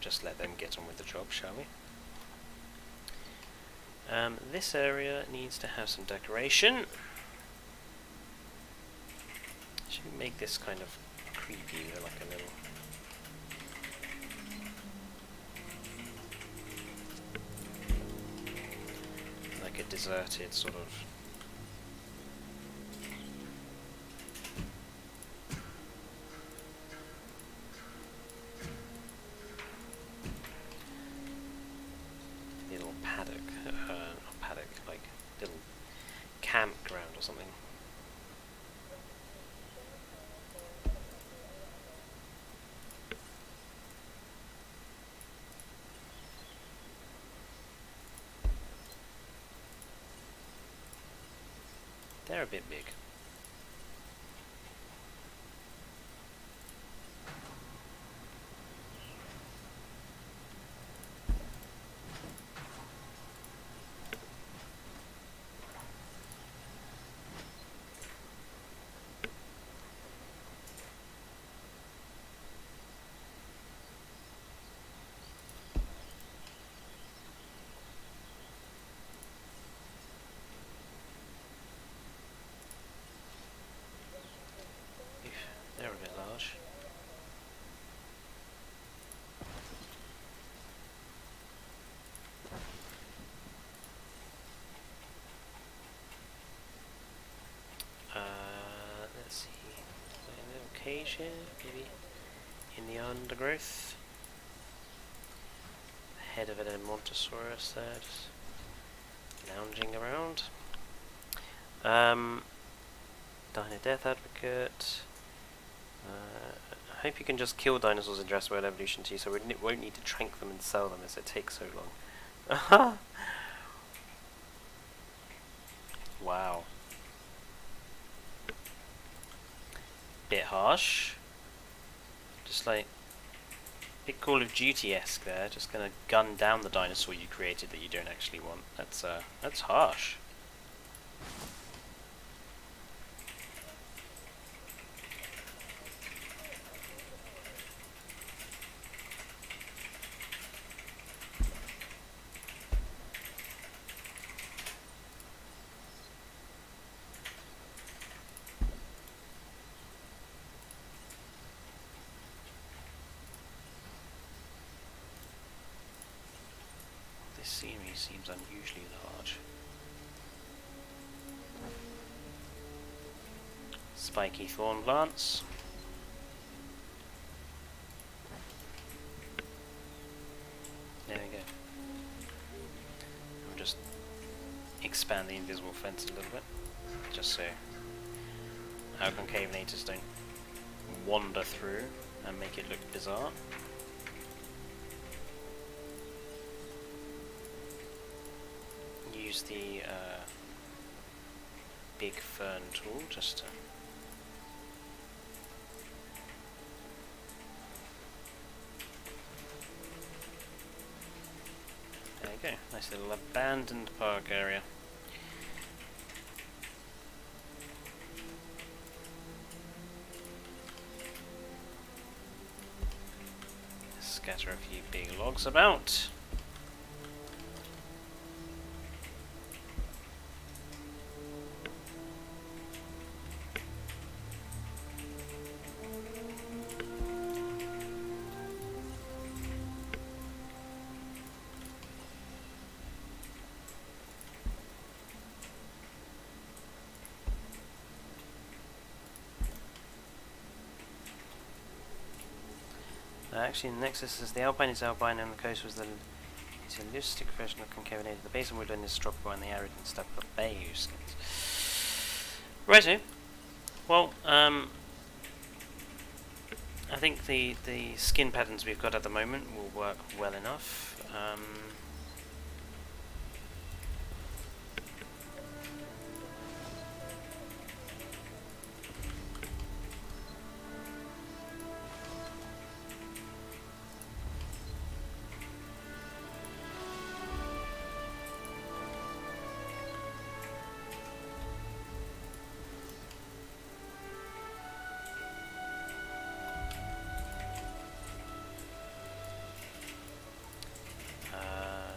Just let them get on with the job, shall we? This area needs to have some decoration. Should we make this kind of creepy, like a little... like a deserted sort of... little paddock, not paddock, like little campground or something. They're a bit big. They're a bit large. Let's see. A little cage here, maybe in the undergrowth. The head of it, a Montosaurus there, just lounging around. Dino Death Advocate. I hope you can just kill dinosaurs in Jurassic World Evolution 2, so we won't need to trank them and sell them as it takes so long. Wow. Bit harsh. Just like bit Call of Duty-esque there. Just gonna gun down the dinosaur you created that you don't actually want. That's harsh. This scenery seems unusually large. Spiky thorn plants. There we go. We'll just expand the invisible fence a little bit, just so our concavenators don't wander through and make it look bizarre. Use the big fern tool just to Nice little abandoned park area. Scatter a few big logs about. Actually, the nexus is the alpine is alpine, and the coast was the holistic version of concavenated. The basin woodland is tropical, and the arid and steppe of bayou skins. Righto. Well, I think the skin patterns we've got at the moment will work well enough.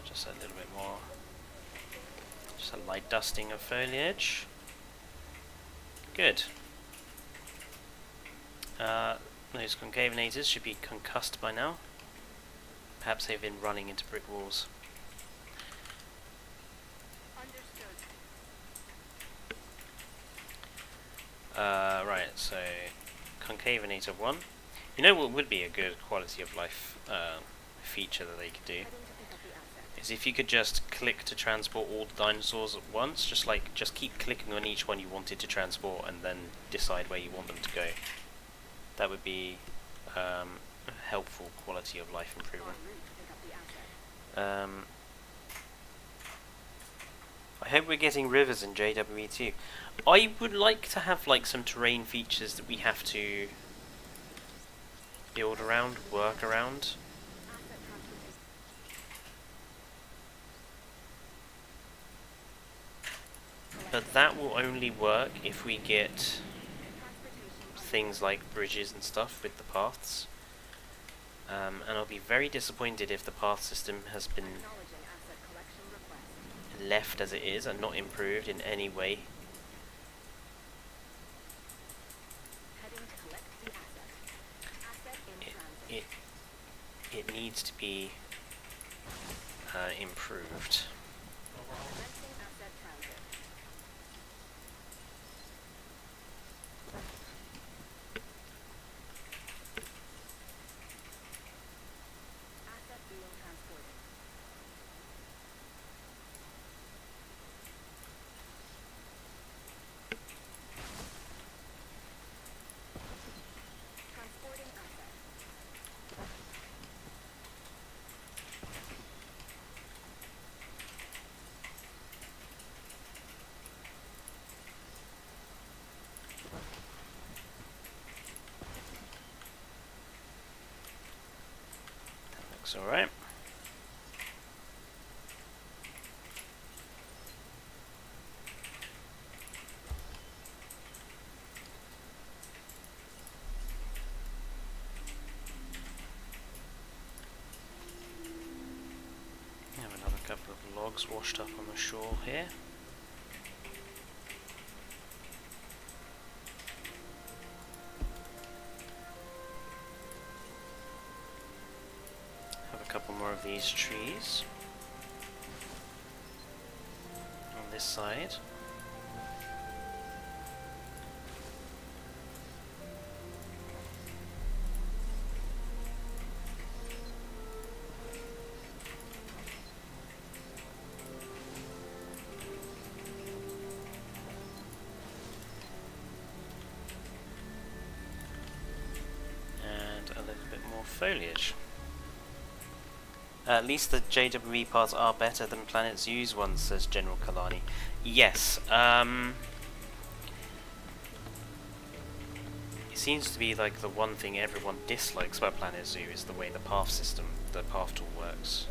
Just a little bit more, just a light dusting of foliage. Good. Those concavenators should be concussed by now. Perhaps they've been running into brick walls. Right, so concavenator 1. You know what would be a good quality of life feature that they could do? Is if you could just click to transport all the dinosaurs at once, just keep clicking on each one you wanted to transport and then decide where you want them to go. That would be a helpful quality of life improvement. I hope we're getting rivers in JWE too. I would like to have like some terrain features that we have to build around, work around. But that will only work if we get things like bridges and stuff with the paths. And I'll be very disappointed if the path system has been left as it is and not improved in any way. It needs to be improved. Alright. We have another couple of logs washed up on the shore here. Couple more of these trees on this side. And a little bit more foliage. At least the JWE parts are better than Planet Zoo's ones, says General Kalani. Yes, it seems to be like the one thing everyone dislikes about Planet Zoo is the way the path system, the path tool works.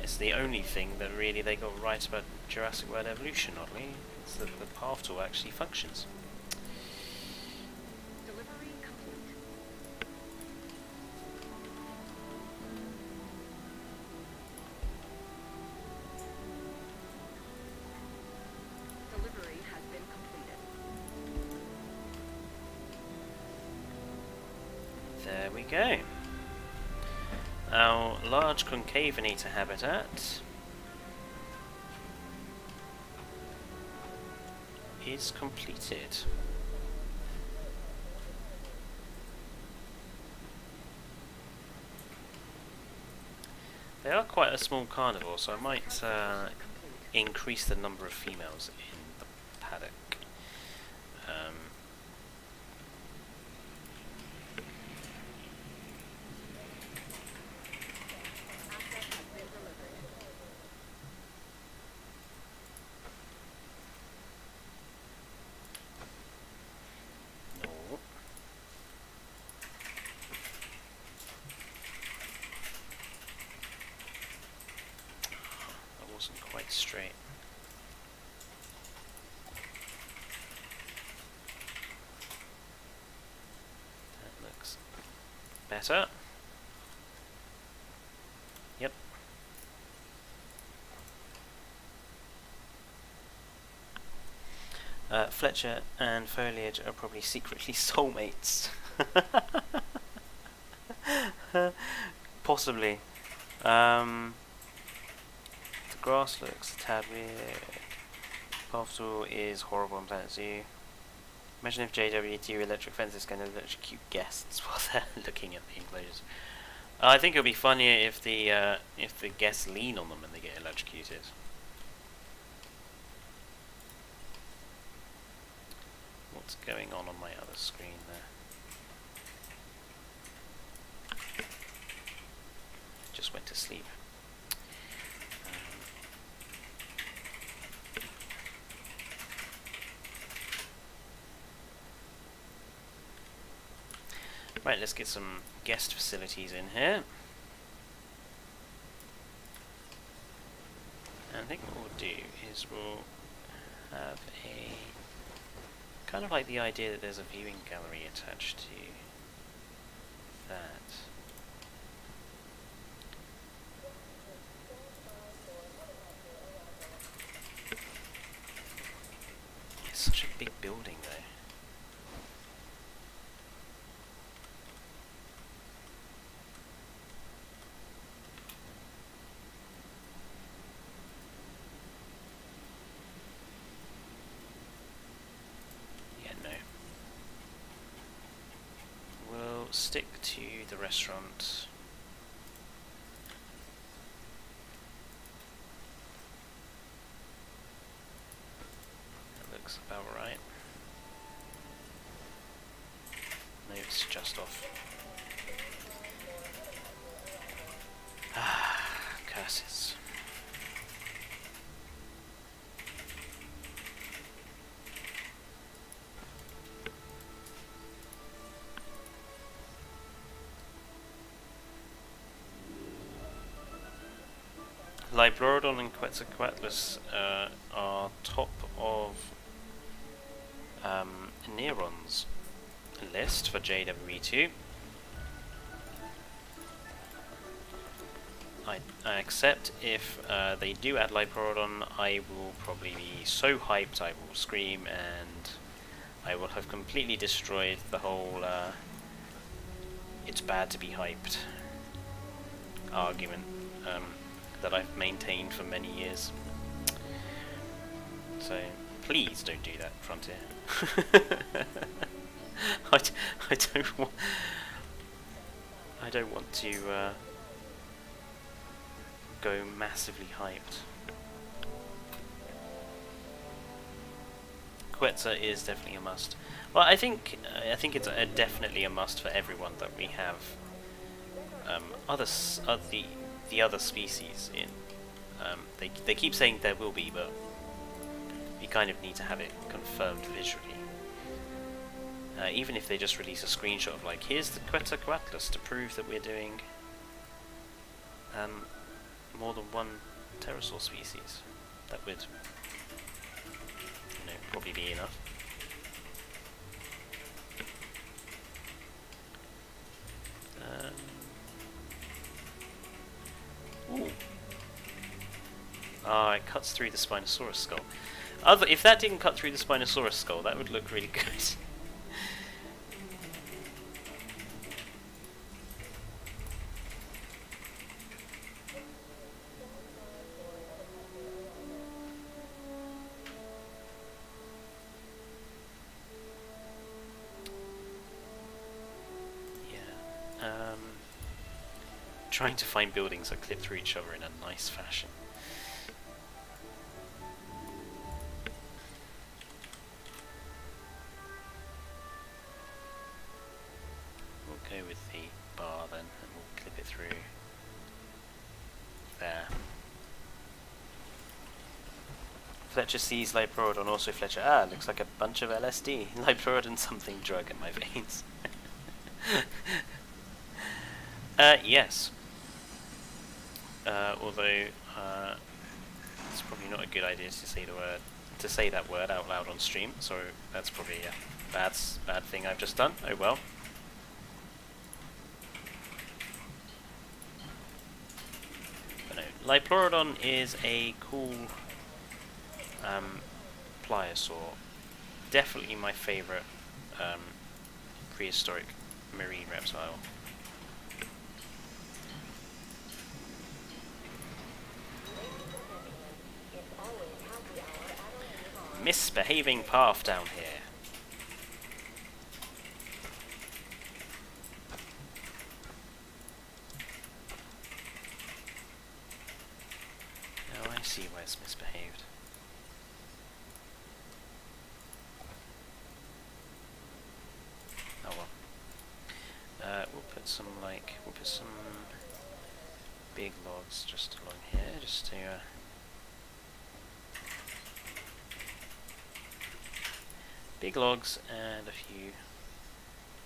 It's the only thing that really they got right about Jurassic World Evolution, oddly. It's that the path tool actually functions. Delivery complete. Delivery has been completed. There we go. Our large concavenator habitat is completed. They are quite a small carnivore, so I might increase the number of females in the paddock. Asset has been delivered. No. That wasn't quite straight. That looks better. Yep. Fletcher and Foliage are probably secretly soulmates. Possibly. The grass looks a tad weird. Path tool is horrible on Planet Zoo. Imagine if JWE do electric fences can electrocute guests while they're looking at the enclosures. I think it'll be funnier if the guests lean on them and they get electrocuted. What's going on my other screen there? Just went to sleep. Right, let's get some guest facilities in here. And I think what we'll do is we'll have a kind of like the idea that there's a viewing gallery attached to that. It's such a big building though. Stick to the restaurant. That looks about right. No, it's just off. Ah, curses. Liblorodon and Quetzalcoatlus are top of Neron's list for JWE2. I accept if they do add Liblorodon, I will probably be so hyped I will scream and I will have completely destroyed the whole it's bad to be hyped argument that I've maintained for many years. So please don't do that, Frontier. I don't want to go massively hyped. Quetzal is definitely a must. Well, I think it's definitely a must for everyone that we have the other species in. They keep saying there will be, but we kind of need to have it confirmed visually. Even if they just release a screenshot of like, here's the Quetzalcoatlus to prove that we're doing more than one pterosaur species. That would, probably be enough. Ooh. Ah, it cuts through the Spinosaurus skull. If that didn't cut through the Spinosaurus skull, that would look really good. Trying to find buildings that clip through each other in a nice fashion. We'll go with the bar then, and we'll clip it through there. Fletcher sees Liporodon, also Fletcher. Ah, looks like a bunch of LSD. Liporodon something drug in my veins. Yes. Although it's probably not a good idea to say that word out loud on stream, so that's probably a bad thing I've just done. Oh well. But no, Liplorodon is a cool pliosaur. Definitely my favourite prehistoric marine reptile. Misbehaving path down here. Oh, I see why it's misbehaved. Oh well. We'll put some big logs just along here, just to big logs and a few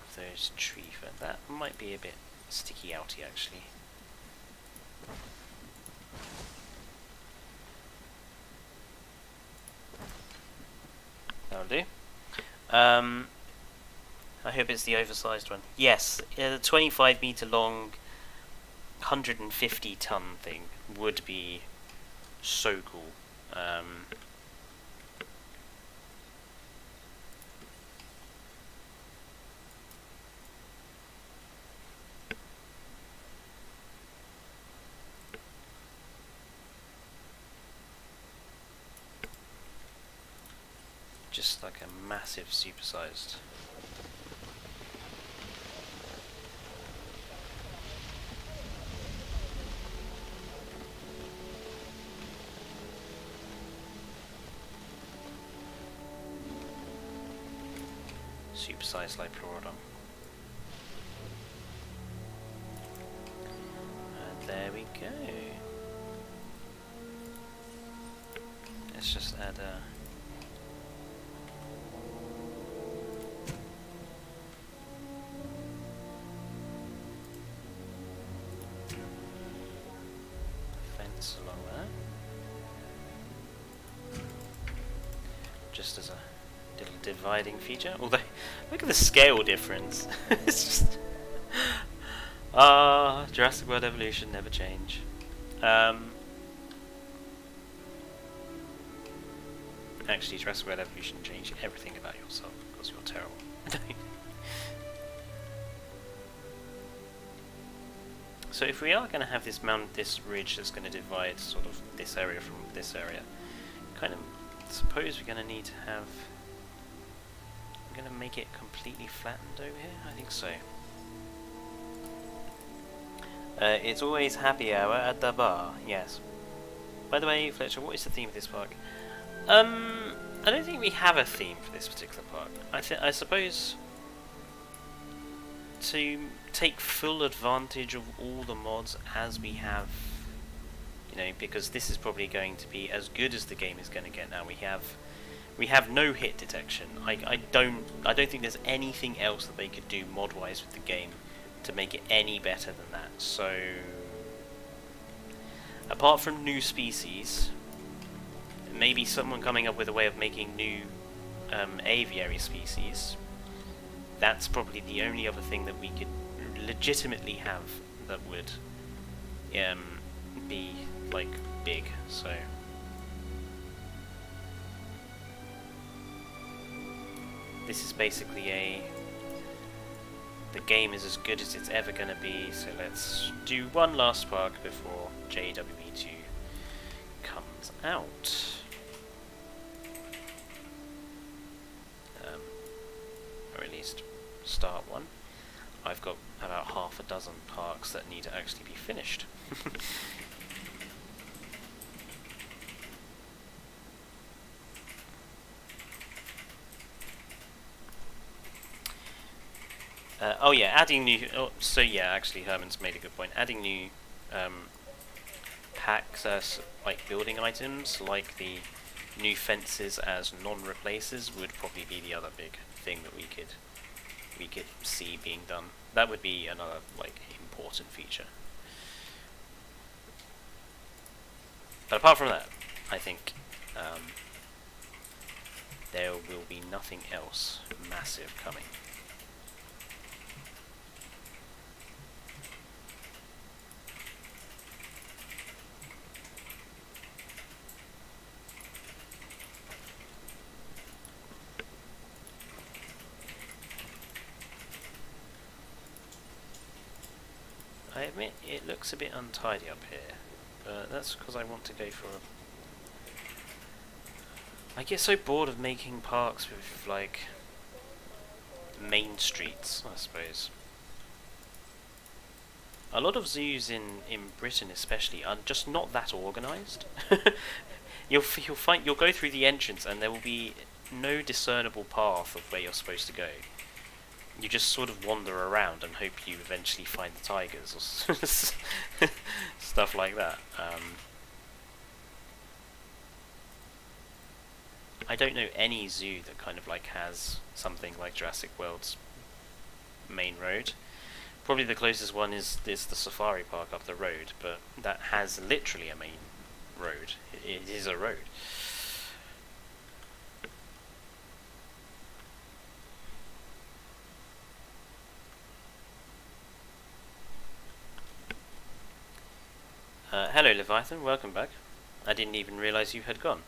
of those tree fern. That might be a bit sticky outy actually. That'll do. I hope it's the oversized one. Yes, the 25 meter long, 150 ton thing would be so cool. Just like a massive supersized. Supersized Liplorodon. And there we go. Let's just add a fence along there. Just as a little dividing feature. Although, look at the scale difference. It's just Jurassic World evolution never change. Actually, Jurassic World evolution changed everything about yourself because you're terrible. So if we are going to have this this ridge that's going to divide sort of this area from this area, kind of suppose we're going to need to have. I'm going to make it completely flattened over here. I think so. It's always happy hour at the bar. Yes. By the way, Fletcher, what is the theme of this park? I don't think we have a theme for this particular park. I suppose to take full advantage of all the mods as we have, because this is probably going to be as good as the game is going to get now. We have no hit detection. I don't think there's anything else that they could do mod-wise with the game to make it any better than that. So Apart from new species, maybe someone coming up with a way of making new aviary species, that's probably the only other thing that we could legitimately have that would be like big. So this is basically the game is as good as it's ever going to be, so let's do one last park before JWE 2 comes out. Or at least start one. I've got about half a dozen parks that need to actually be finished. Oh yeah, adding new... Oh, so yeah, actually Herman's made a good point. Adding new packs as like building items, like the new fences as non-replaces, would probably be the other big thing that we could see being done. That would be another like important feature. But apart from that, I think there will be nothing else massive coming. I admit it looks a bit untidy up here, but that's because I want to go for I get so bored of making parks with, like, main streets, I suppose. A lot of zoos in Britain especially are just not that organised. You'll go through the entrance and there will be no discernible path of where you're supposed to go. You just sort of wander around and hope you eventually find the tigers or stuff like that. I don't know any zoo that kind of like has something like Jurassic World's main road. Probably the closest one is the safari park up the road, but that has literally a main road. It is a road. Hello Leviathan, welcome back. I didn't even realise you had gone.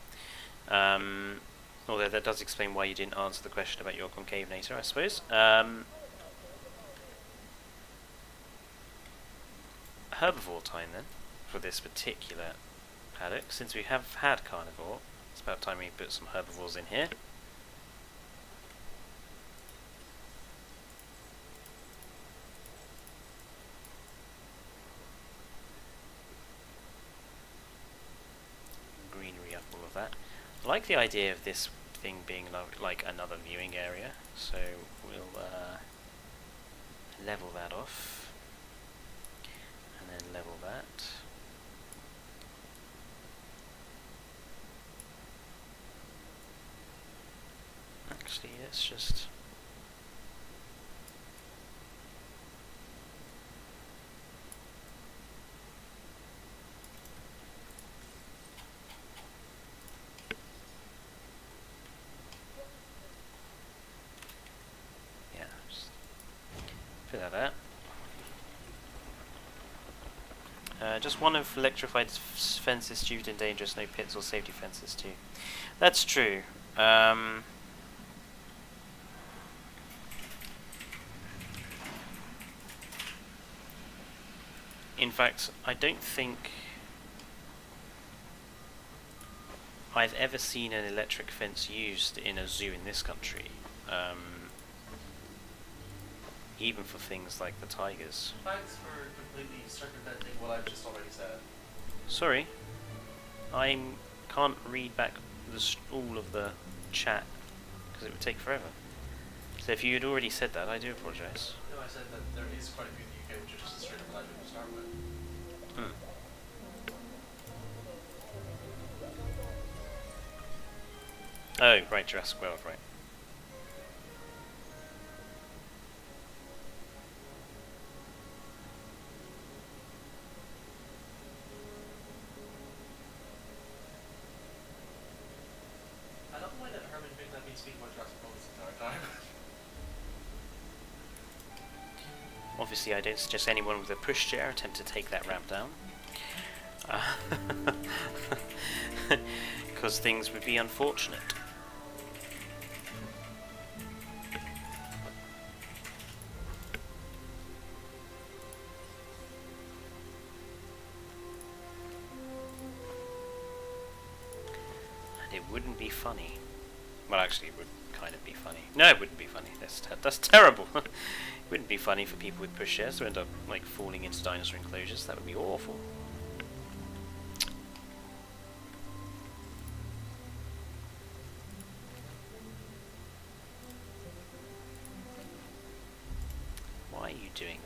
Although that does explain why you didn't answer the question about your concavenator, I suppose. Herbivore time then, for this particular paddock. Since we have had carnivore, it's about time we put some herbivores in here. Greenery up, all of that. I like the idea of this thing being like another viewing area, so we'll level that off. And then level that. Actually, let's just... yeah, just put that out. Just one of electrified fences stupid and dangerous, no pits or safety fences too. That's true. In fact, I don't think I've ever seen an electric fence used in a zoo in this country. Even for things like the tigers. Thanks for completely circumventing what I've just already said. Sorry, I can't read back all of the chat because it would take forever. So if you had already said that, I do apologise. No, I said that there is quite a few in the UK which are just a straight up legend to start with. Oh, right, Jurassic World, right. Obviously, I don't suggest anyone with a pushchair attempt to take that ramp down, because things would be unfortunate. And it wouldn't be funny. Well, actually, it would kind of be funny. No, it wouldn't be funny. That's terrible. It wouldn't be funny for people with pushchairs to end up like falling into dinosaur enclosures. That would be awful. Why are you doing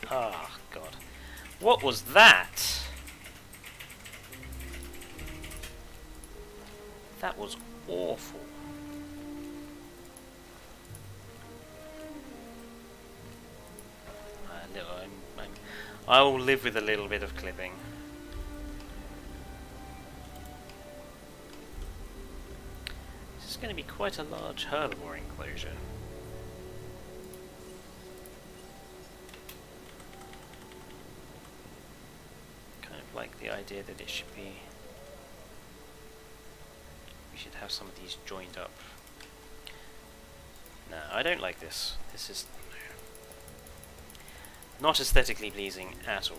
that? Ah, God. What was that? That was awful. I will live with a little bit of clipping. This is going to be quite a large herbivore enclosure. Kind of like the idea that it should be... We should have some of these joined up. No, I don't like this. This is not aesthetically pleasing at all.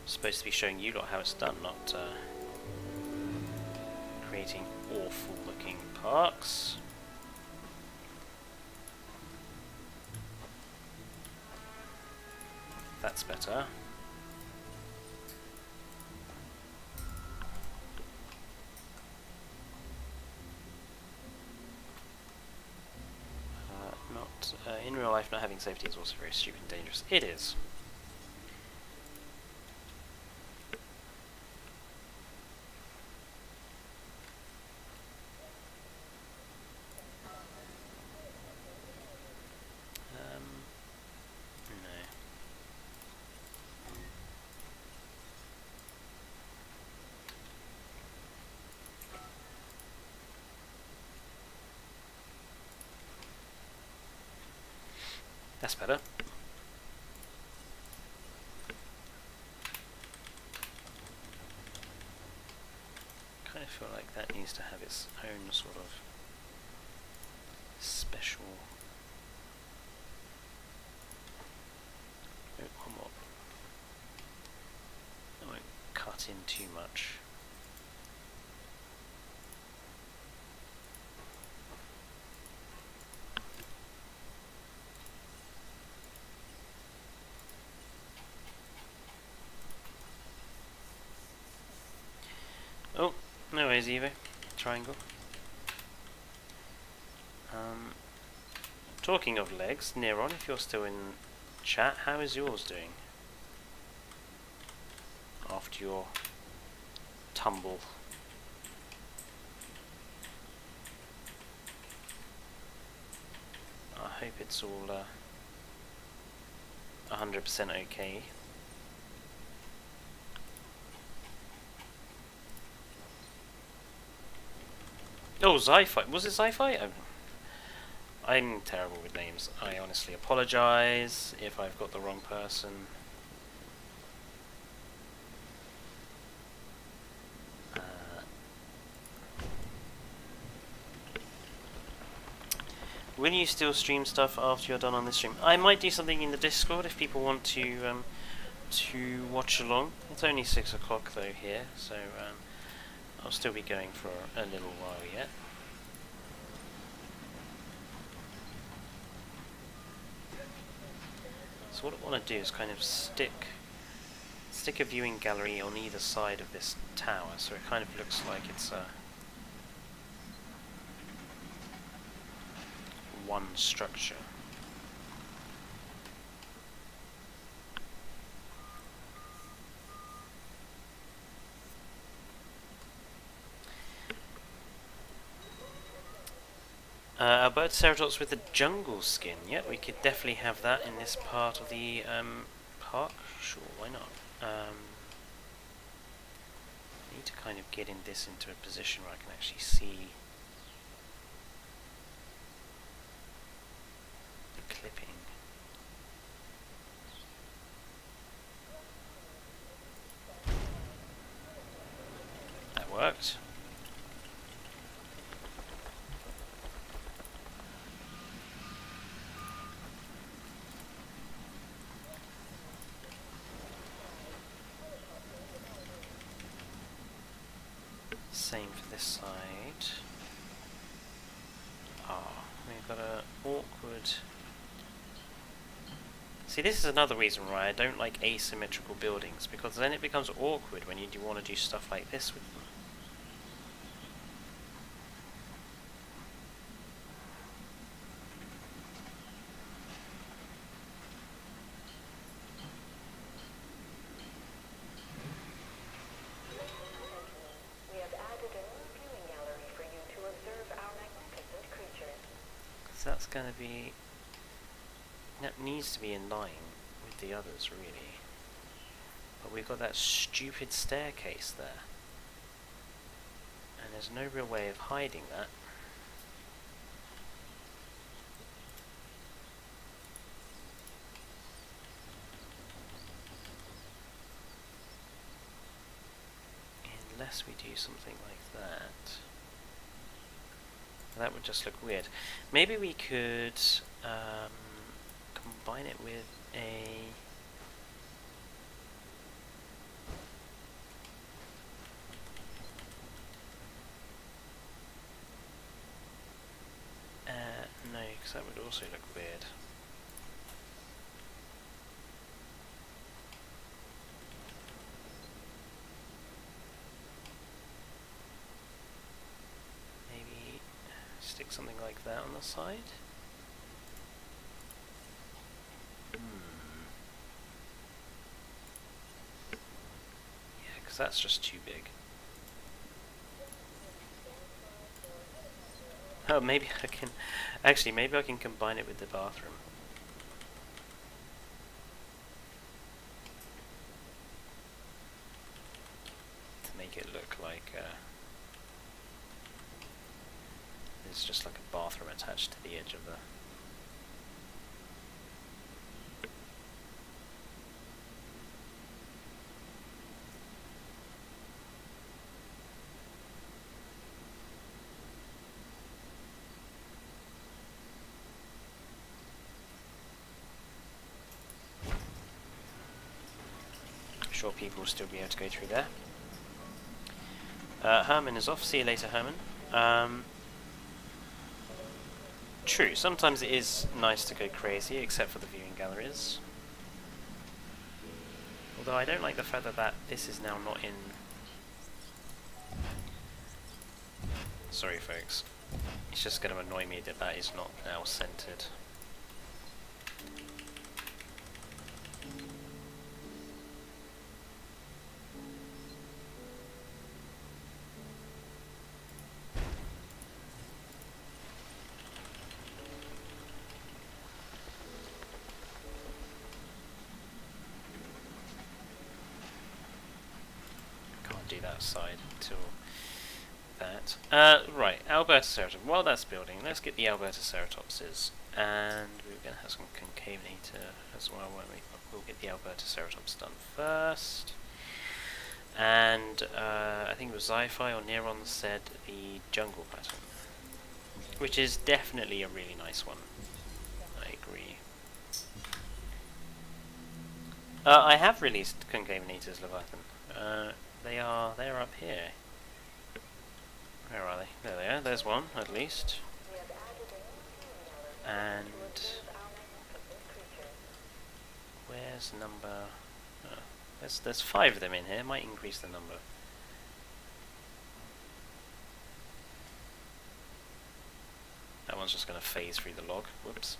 I'm supposed to be showing you lot how it's done, not creating awful looking parks. That's better. In real life, not having safety is also very stupid and dangerous. It is. No. That's better. Kind of feel like that needs to have its own sort of special... Oh, one more. I won't cut in too much. Oh, no worries, Evo. Triangle. Talking of legs, Neron, if you're still in chat, how is yours doing? After your tumble. I hope it's all 100% okay. Oh, Zi-Fi. Was it Zi-Fi? I'm terrible with names. I honestly apologise if I've got the wrong person. Will you still stream stuff after you're done on this stream? I might do something in the Discord if people want to watch along. It's only 6 o'clock though here, so I'll still be going for a little while yet. So what I want to do is kind of stick a viewing gallery on either side of this tower, so it kind of looks like it's one structure. Albertoceratops with the jungle skin. Yep, we could definitely have that in this part of the park. Sure, why not? Need to kind of get in this into a position where I can actually see the clipping. That worked. Same for this side. We've got a awkward... See, this is another reason why I don't like asymmetrical buildings, because then it becomes awkward when you want to do stuff like this with them. We have added a new viewing gallery for you to observe our magnificent creatures. So that's going to be... That needs to be in line with the others, really. But we've got that stupid staircase there. And there's no real way of hiding that. Unless we do something like that. That would just look weird. Maybe we could combine it with a... no, because that would also look weird. Maybe stick something like that on the side. Yeah, because that's just too big. Oh, maybe I can... Actually, maybe I can combine it with the bathroom. To make it look like... there's just like a bathroom attached to the edge of the... Sure, people will still be able to go through there. Herman is off. See you later, Herman. True, sometimes it is nice to go crazy, except for the viewing galleries. Although I don't like the fact that this is now not in... Sorry folks. It's just going to annoy me that that is not now centered. Do that side until that. Right, Albertoceratops. While that's building, let's get the Albertoceratopses. And we're going to have some concavenator as well, won't we? We'll get the Albertoceratops done first. And I think it was Zi-Fi or Neron said the jungle pattern, which is definitely a really nice one. I agree. I have released concavenators, Leviathan. They are up here. Where are they? There they are. There's one, at least. And where's number? Oh, there's 5 of them in here. Might increase the number. That one's just going to phase through the log. Whoops.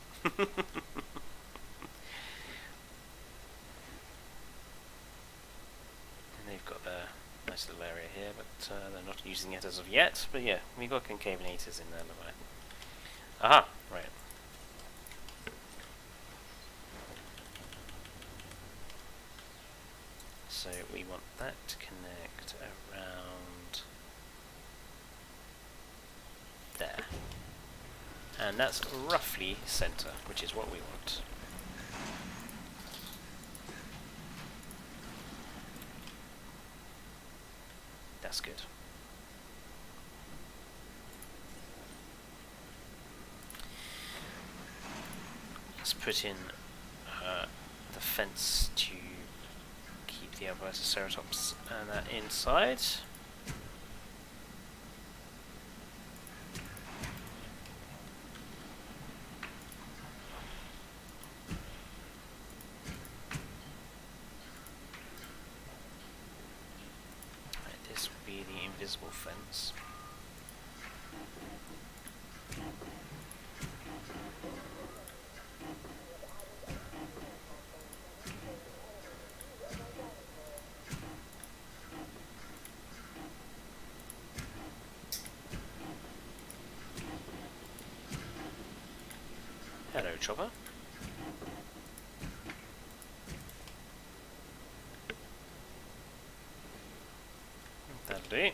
They've got their nice little area here, but they're not using it as of yet. But yeah, we've got concavenators in there, Aha, right. So we want that to connect around there. And that's roughly center, which is what we want. That's good. Let's put in the fence to keep the Alberta Ceratops and that inside. Right, this will be the invisible fence. Hello, Chopper. That'll do.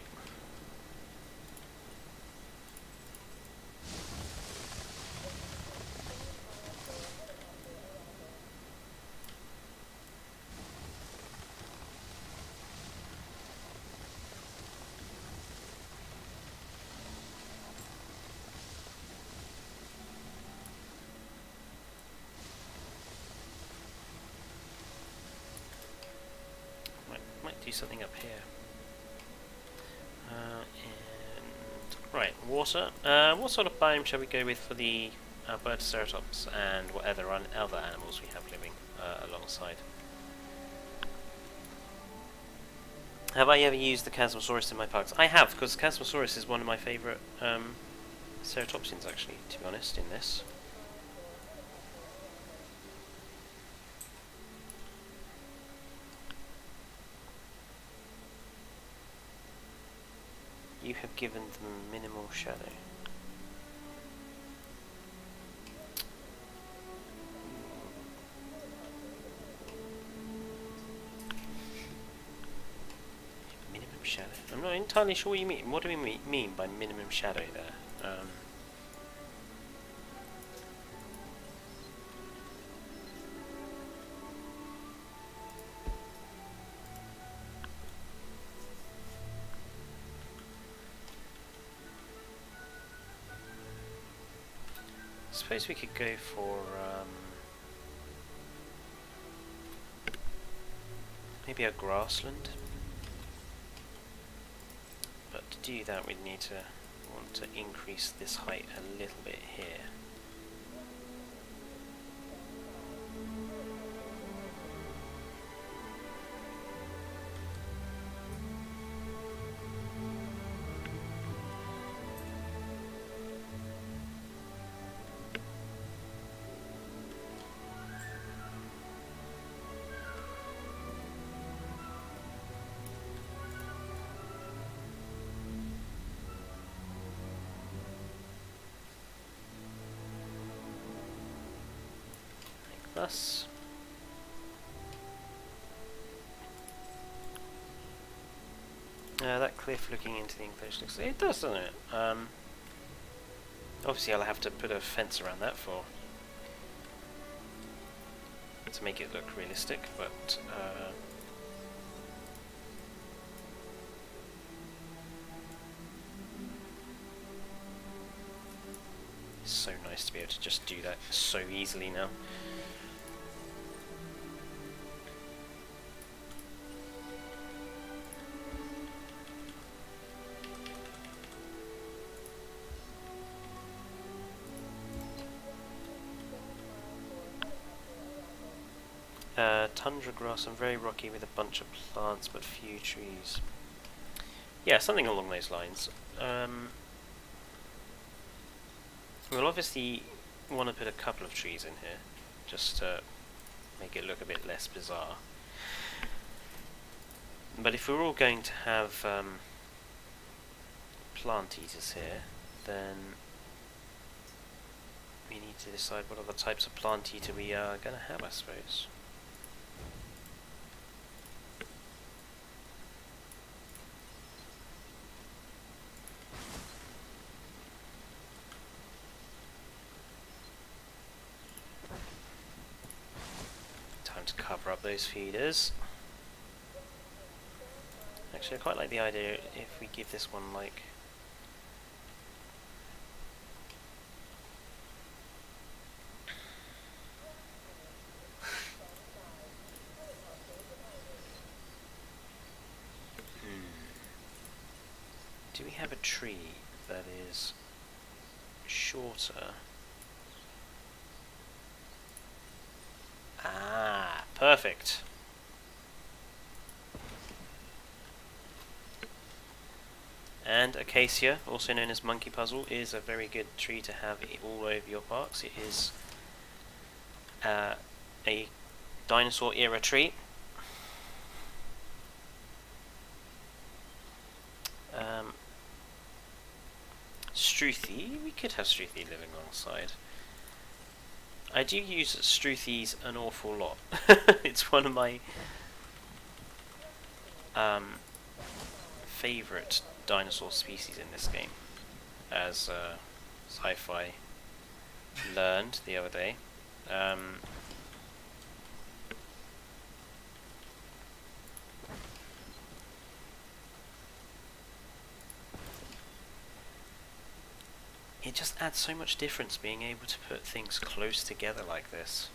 Might do something up here. And right, water. What sort of biome shall we go with for the Alberta Ceratops and what other animals we have living alongside? Have I ever used the Chasmosaurus in my parks? I have, because Chasmosaurus is one of my favourite ceratopsians, actually, to be honest, in this. You have given them minimal shadow. Minimum shadow? I'm not entirely sure what you mean. What do we mean by minimum shadow there? Suppose we could go for maybe a grassland, but to do that we'd want to increase this height a little bit here. Thus. That cliff looking into the enclosure looks... It does, doesn't it? Obviously I'll have to put a fence around that to make it look realistic, but it's so nice to be able to just do that so easily now. Tundra grass and very rocky with a bunch of plants but few trees. Yeah, something along those lines. We'll obviously want to put a couple of trees in here, just to make it look a bit less bizarre. But if we're all going to have plant eaters here, then we need to decide what other types of plant eater we are going to have, I suppose. Time to cover up those feeders. Actually, I quite like the idea if we give this one like... Do we have a tree that is shorter? Ah, perfect. And acacia, also known as monkey puzzle, is a very good tree to have all over your parks. It is a dinosaur era tree. Struthy, we could have Struthy living alongside. I do use Struthies an awful lot. It's one of my favourite dinosaur species in this game, as Sci-Fi learned the other day. It just adds so much difference being able to put things close together like this.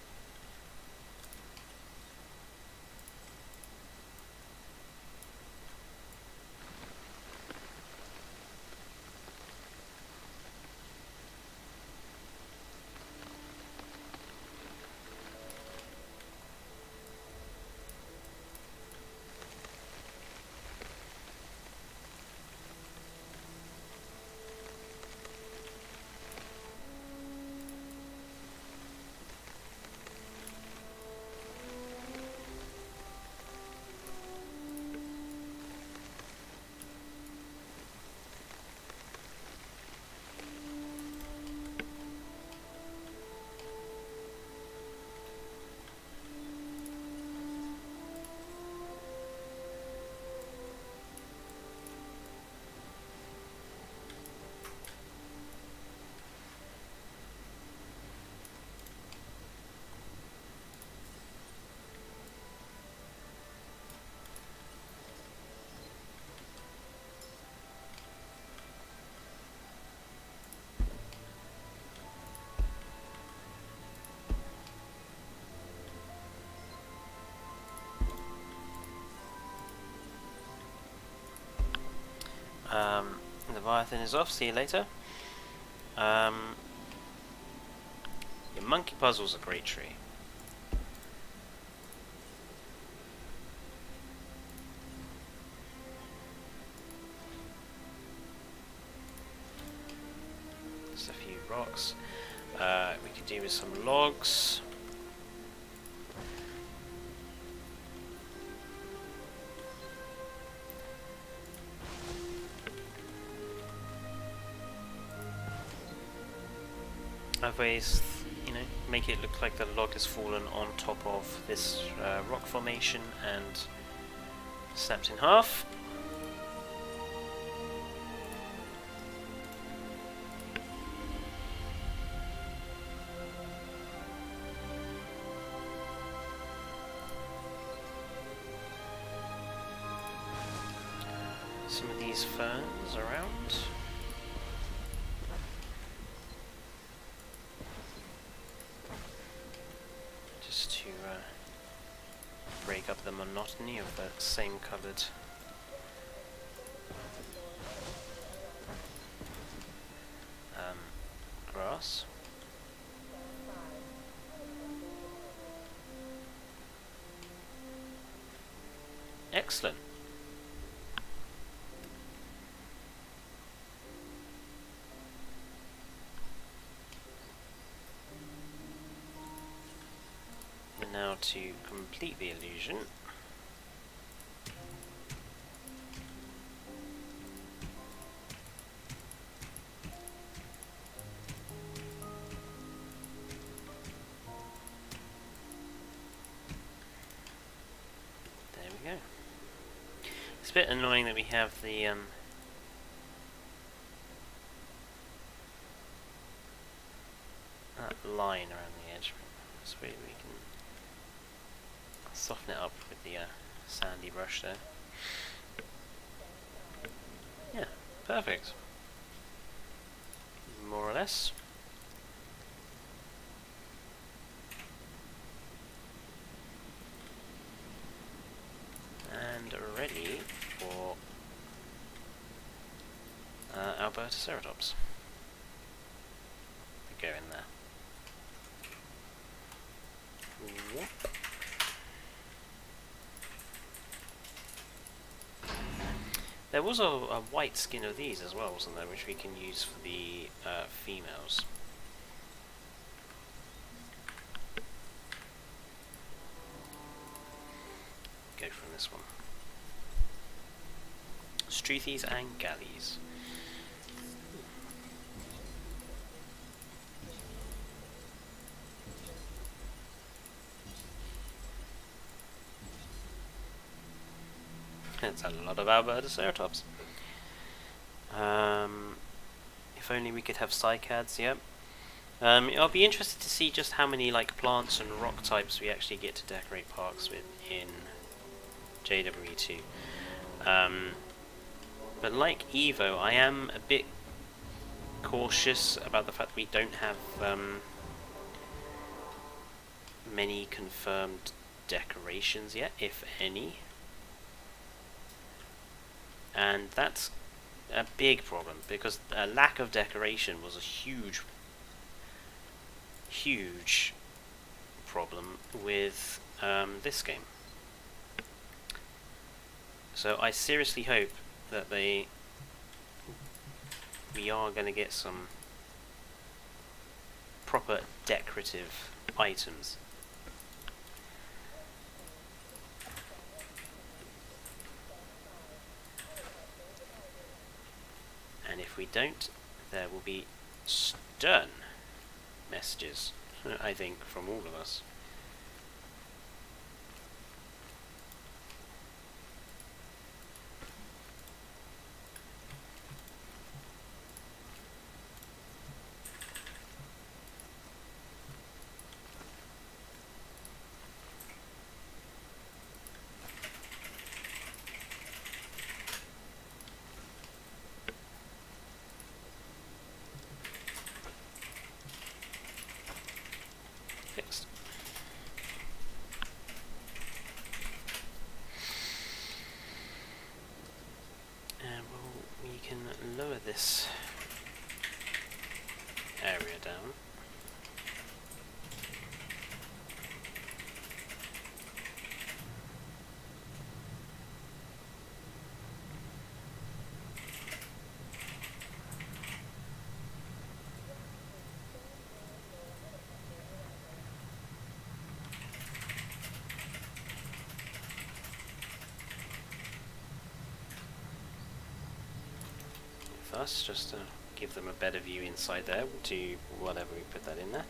Leviathan is off, see you later. Your monkey puzzle's a great tree. Just a few rocks. We could do with some logs. I've ways, make it look like the log has fallen on top of this rock formation and snapped in half. Some of these ferns around. Break up the monotony of the same coloured grass. Excellent. Now to complete the illusion, a bit annoying that we have the that line around the edge. So we can soften it up with the sandy brush there. Yeah, perfect. More or less. And ready for Albertoceratops. Go in there. Whoop. There was a white skin of these as well, wasn't there, which we can use for the females. Go from this one. Struthies and galleys. That's a lot of Albertoceratops. If only we could have cycads, yep. I'll be interested to see just how many like plants and rock types we actually get to decorate parks with in JWE 2. But like Evo, I am a bit cautious about the fact that we don't have many confirmed decorations yet, if any. And that's a big problem, because a lack of decoration was a huge problem with this game. So I seriously hope that we are going to get some proper decorative items. And if we don't, there will be stern messages, I think, from all of us. Fixed. And we can lower this area down. First, just to give them a better view inside there, we'll do whatever we put that in there.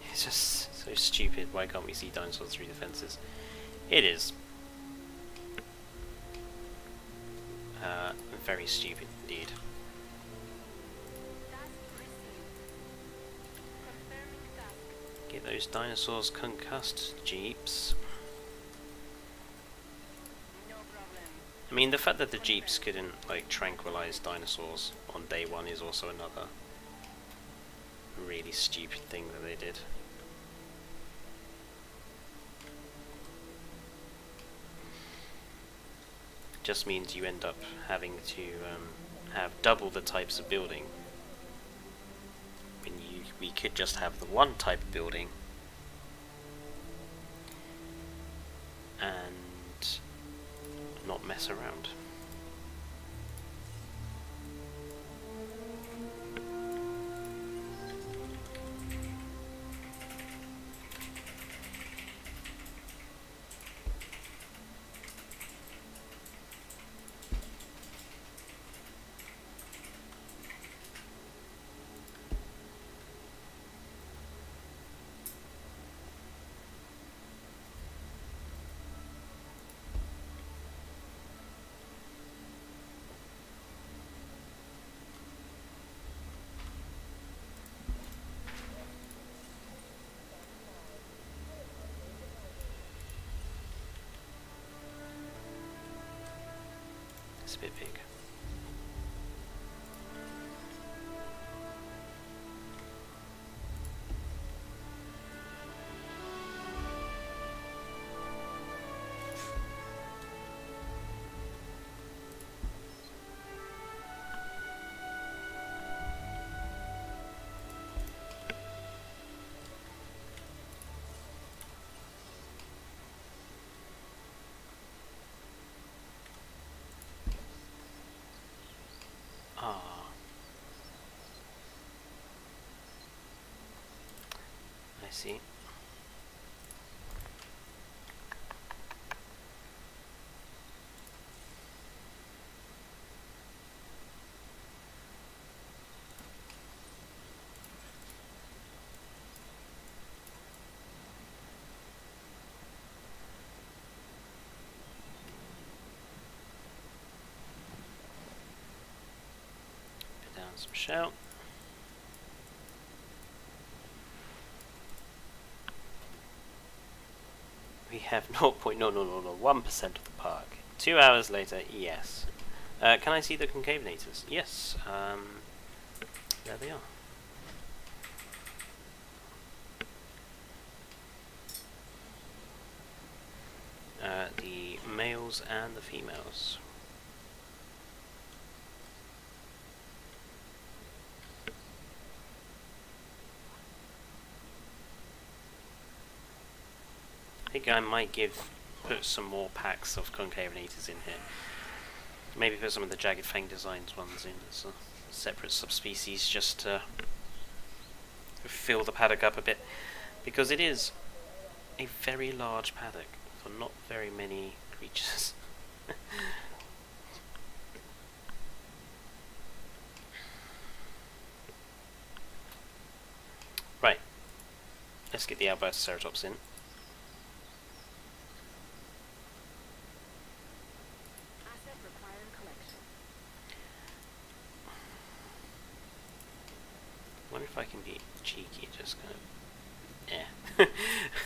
It's just so stupid. Why can't we see dinosaurs through the fences? It is. Very stupid indeed. Get those dinosaurs concussed, jeeps. I mean, the fact that the jeeps couldn't like tranquilize dinosaurs on day one is also another really stupid thing that they did. Just means you end up having to have double the types of building when we could just have the one type of building and not mess around. It's a bit big. Ah, I see. Put down some shell. We have 0.0001% of the park. 2 hours later, yes. Can I see the concavenators? Yes. There they are. The males and the females. I think I might put some more packs of concavenators in here. Maybe put some of the Jagged Fang Designs ones in as a separate subspecies, just to fill the paddock up a bit, because it is a very large paddock for not very many creatures. Right, let's get the Albertoceratops in. Asset requiring collection. Wonder if I can be cheeky, just kind of...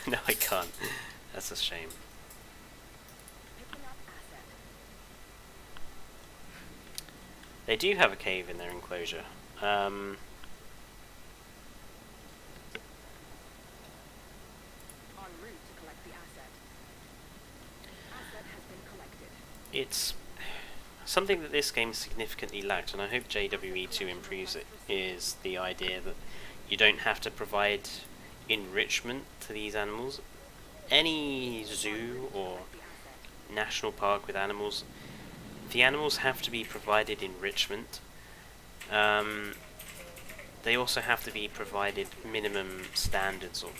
No, I can't. That's a shame. Picking up asset. They do have a cave in their enclosure. En route to collect the asset. Asset has been collected. It's something that this game significantly lacked, and I hope JWE 2 improves it, is the idea that you don't have to provide enrichment to these animals. Any zoo or national park with animals, the animals have to be provided enrichment. They also have to be provided minimum standards of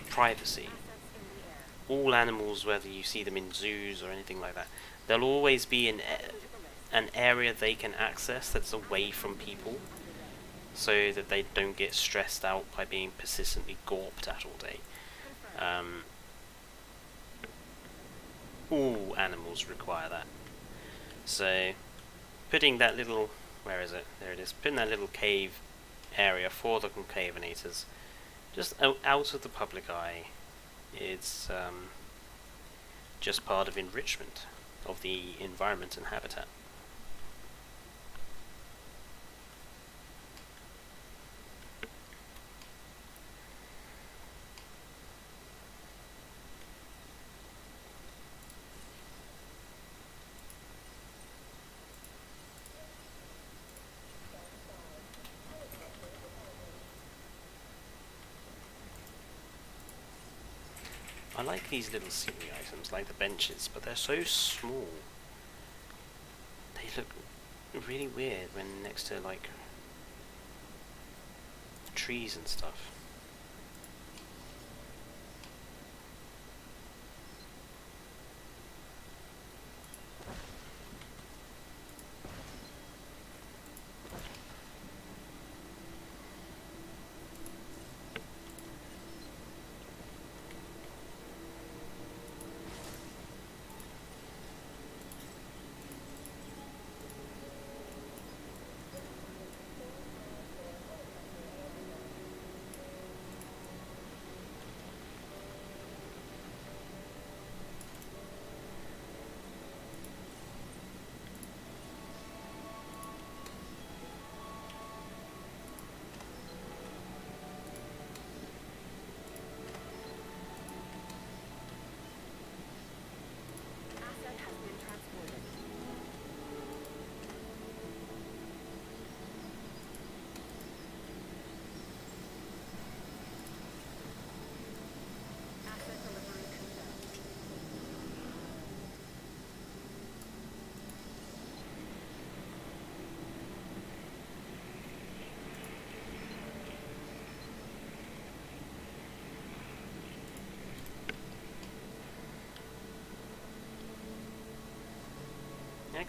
privacy. All animals, whether you see them in zoos or anything like that, there'll always be an area they can access that's away from people, so that they don't get stressed out by being persistently gawped at all day. All animals require that. So, putting that little... where is it? There it is. Putting that little cave area for the concavenators just out of the public eye, it's just part of enrichment of the environment and habitat. I like these little scenery items, like the benches, but they're so small. They look really weird when next to, like, trees and stuff.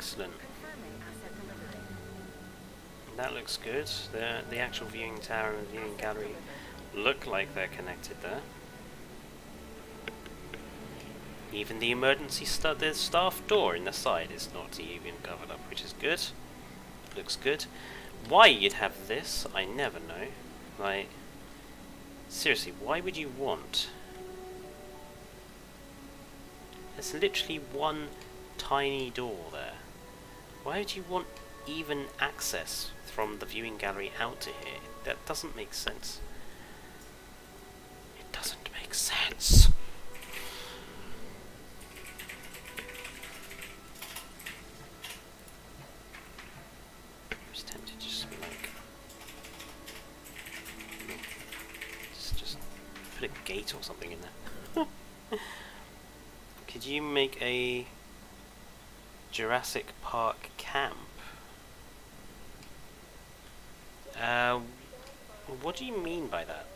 Excellent. Confirming asset delivery. That looks good. The actual viewing tower and viewing gallery look like they're connected there. Even the emergency the staff door in the side is not even covered up, which is good. Looks good. Why you'd have this, I never know. Like, seriously, why would you want... There's literally one tiny door there. Why would you want even access from the viewing gallery out to here? That doesn't make sense. It doesn't make sense. I was tempted to just be like... Just put a gate or something in there. Could you make a Jurassic Park camp? What do you mean by that?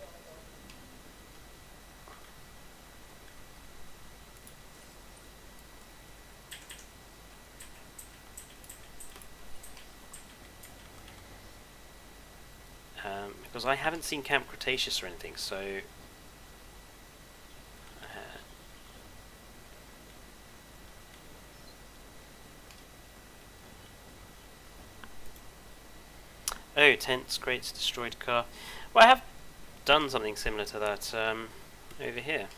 Because I haven't seen Camp Cretaceous or anything, so... Oh, tents, crates, destroyed car. Well, I have done something similar to that over here.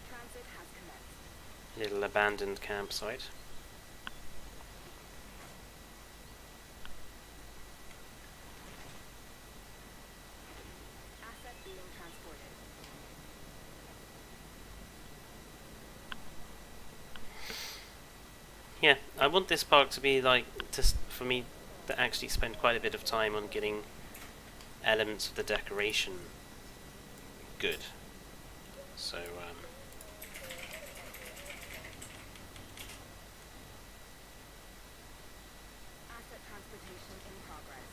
Transit has commenced. Little abandoned campsite. Asset being transported. Yeah, I want this park to be like, just for me to actually spend quite a bit of time on getting elements of the decoration good. So, Asset transportation in progress.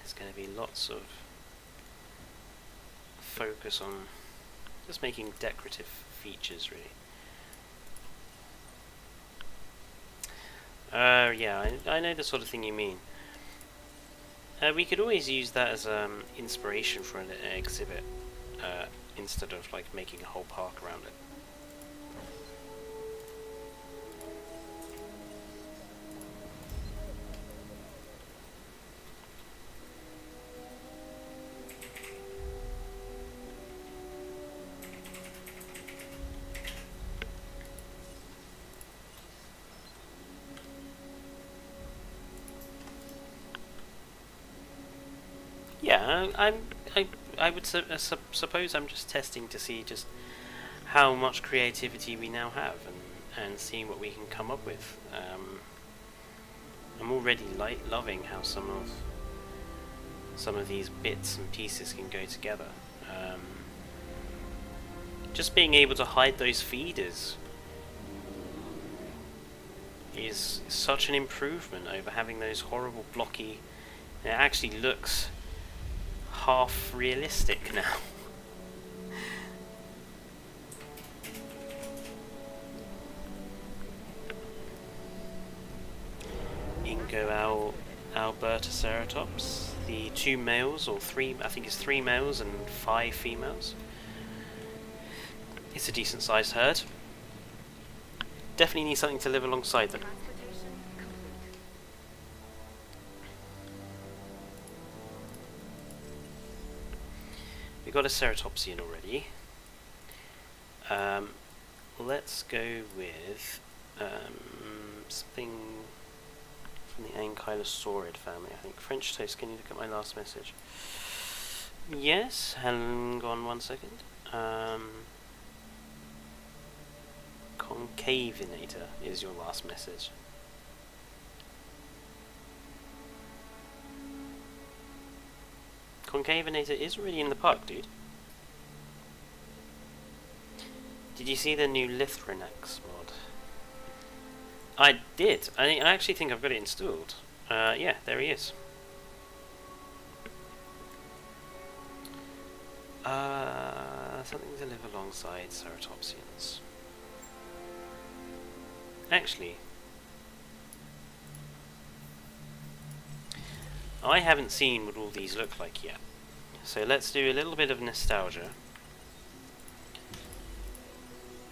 there's going to be lots of focus on just making decorative features, really. Yeah, I know the sort of thing you mean. We could always use that as inspiration for an exhibit, instead of like making a whole park around it. Yeah, I would suppose I'm just testing to see just how much creativity we now have, and seeing what we can come up with. I'm already loving how some of these bits and pieces can go together. Just being able to hide those feeders is such an improvement over having those horrible blocky. It actually looks half realistic now. Ingo Albertoceratops, the 2 males, or 3, I think it's 3 males and 5 females. It's a decent sized herd. Definitely need something to live alongside them. Transportation complete. We've got a ceratopsian already. Let's go with something from the Ankylosaurid family, I think. French toast, can you look at my last message? Yes, hang on 1 second. Concavinator is your last message. Concavenator is already in the park, dude. Did you see the new Lithrinax mod? I did. I actually think I've got it installed. Yeah, there he is. Something to live alongside ceratopsians. Actually, I haven't seen what all these look like yet. So let's do a little bit of nostalgia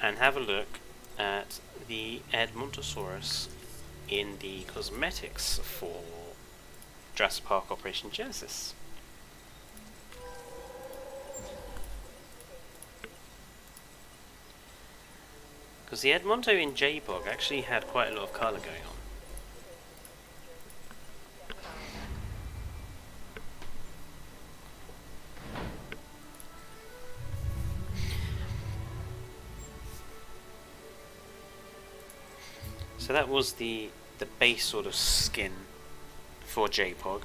and have a look at the Edmontosaurus in the cosmetics for Jurassic Park Operation Genesis. Because the Edmonto in JPOG actually had quite a lot of colour going on. So that was the base sort of skin for JPOG.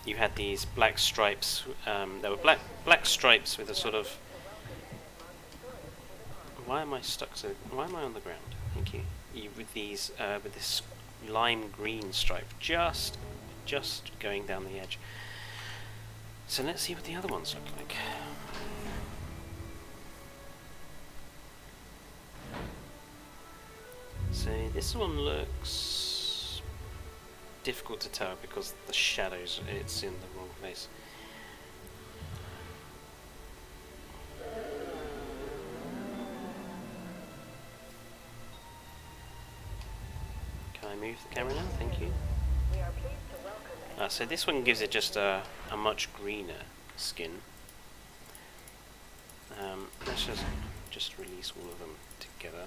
You had these black stripes. There were black stripes with a sort of. Why am I stuck to? Why am I on the ground? Thank you. With these with this lime green stripe just going down the edge. So let's see what the other ones look like. So this one looks difficult to tell because the shadows, it's in the wrong place. Can I move the camera now? Thank you. So this one gives it just a much greener skin. Let's just release all of them together.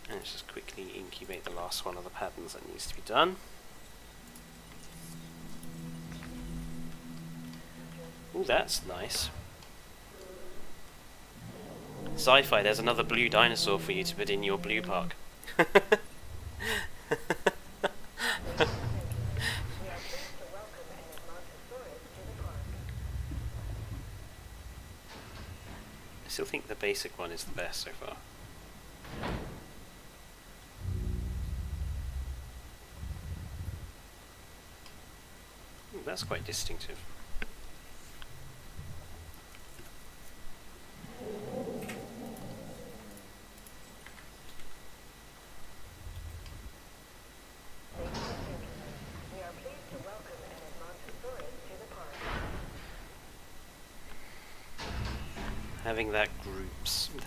And let's just quickly incubate the last one of the patterns that needs to be done. Ooh, that's nice. Sci-fi, there's another blue dinosaur for you to put in your blue park. I still think the basic one is the best so far. Ooh, that's quite distinctive.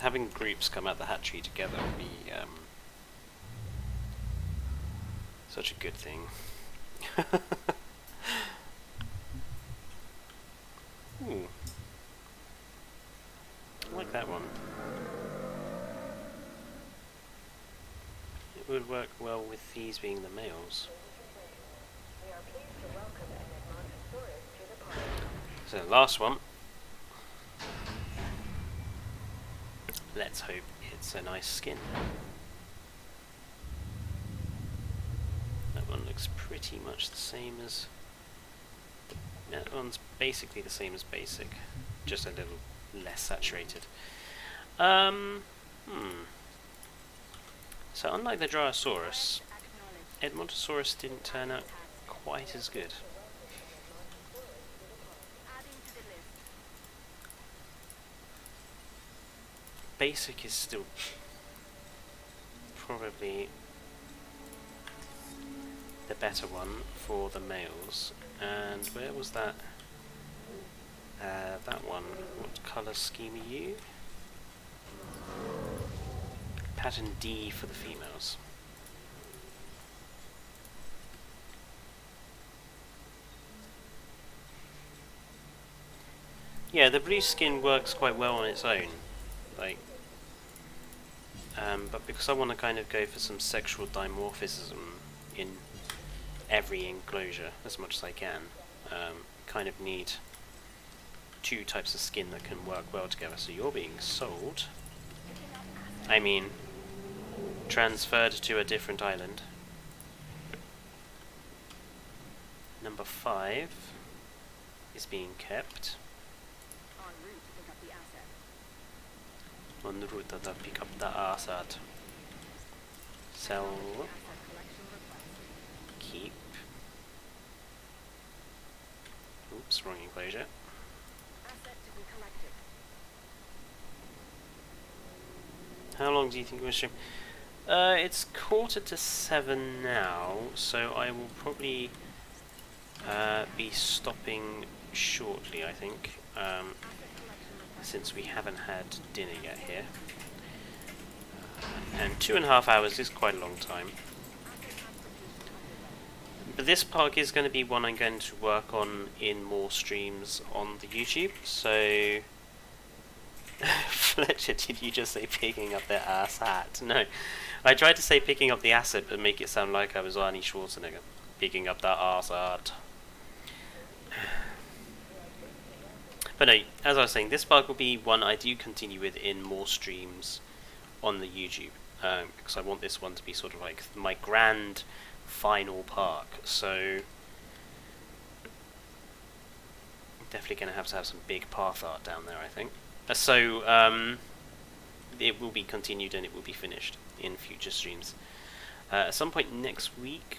Having groups come out the hatchery together would be such a good thing. Ooh. I like that one. It would work well with these being the males. So the last one. Let's hope it's a nice skin. That one looks pretty much the same as... That one's basically the same as basic, just a little less saturated. So unlike the Dryosaurus, Edmontosaurus didn't turn out quite as good. Basic is still probably the better one for the males. And where was that? That one. What colour scheme are you? Pattern D for the females. Yeah, the blue skin works quite well on its own. Like, but because I want to kind of go for some sexual dimorphism in every enclosure as much as I can, kind of need two types of skin that can work well together. So you're being sold. I mean, transferred to a different island. Number 5 is being kept. En route to pick up the asset. On the route to pick up the asset. Sell, Asset collection request. keep. Oops, wrong enclosure. Asset to be collected. How long do you think we'll stream? It's 6:45 now, so I will probably be stopping shortly, I think, Asset collection request. since we haven't had dinner yet here. And 2.5 hours is quite a long time. Asset transportation underway. But this park is going to be one I'm going to work on in more streams on the YouTube, so... Fletcher, did you just say picking up their ass hat? No. I tried to say picking up the asset, but make it sound like I was Arnie Schwarzenegger. Picking up that ass hat. But no, as I was saying, this park will be one I do continue with in more streams on the YouTube. Because I want this one to be sort of like my grand final park. So... definitely going to have some big path art down there, I think. So, it will be continued and it will be finished in future streams. At some point next week,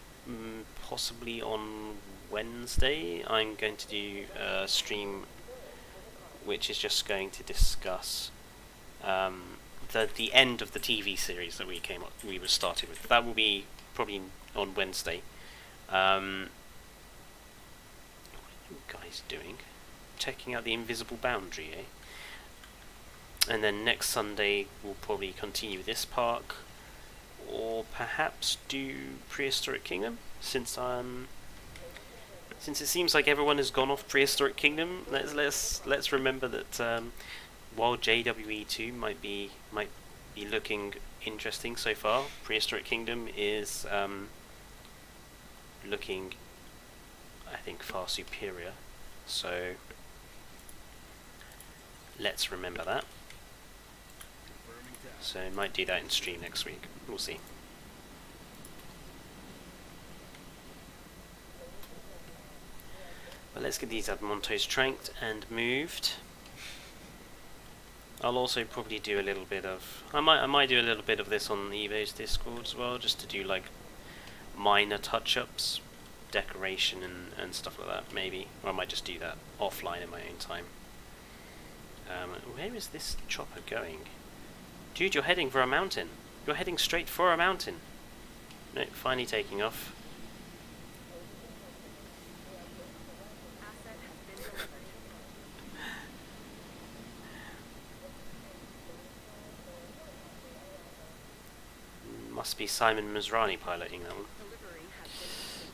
possibly on Wednesday, I'm going to do a stream which is just going to discuss the end of the TV series that we were started with. That will be probably on Wednesday. What are you guys doing? Checking out the invisible boundary, eh? And then next Sunday we'll probably continue this park, or perhaps do Prehistoric Kingdom, since it seems like everyone has gone off Prehistoric Kingdom. Let's remember that while JWE 2 might be looking interesting so far, Prehistoric Kingdom is looking, I think, far superior. So let's remember that. So I might do that in stream next week. We'll see. But let's get these Admontos tranked and moved. I'll also probably do a little bit of... I might do a little bit of this on eBay's Discord as well, just to do like minor touch-ups, decoration and stuff like that, maybe. Or I might just do that offline in my own time. Where is this chopper going? Dude, you're heading for a mountain. You're heading straight for a mountain. No, finally taking off. Asset has been delivered. Must be Simon Masrani piloting that one. Delivery has been completed.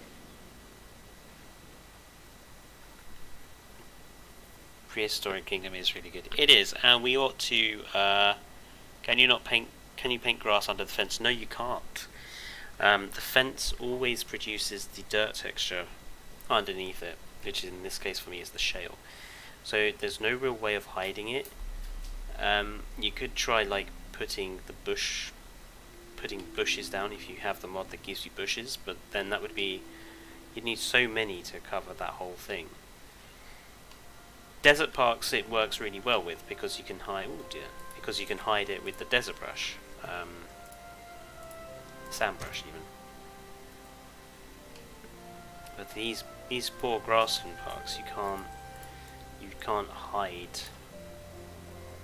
Prehistoric Kingdom is really good. It is, and we ought to... Can you paint grass under the fence? No, you can't. The fence always produces the dirt texture underneath it, which in this case for me is the shale. So there's no real way of hiding it. You could try like putting bushes down if you have the mod that gives you bushes, but then that would be... you'd need so many to cover that whole thing. Desert parks it works really well with, because you can hide... oh dear. Because you can hide it with the desert brush. Sand brush even. But these poor grassland parks, you can't hide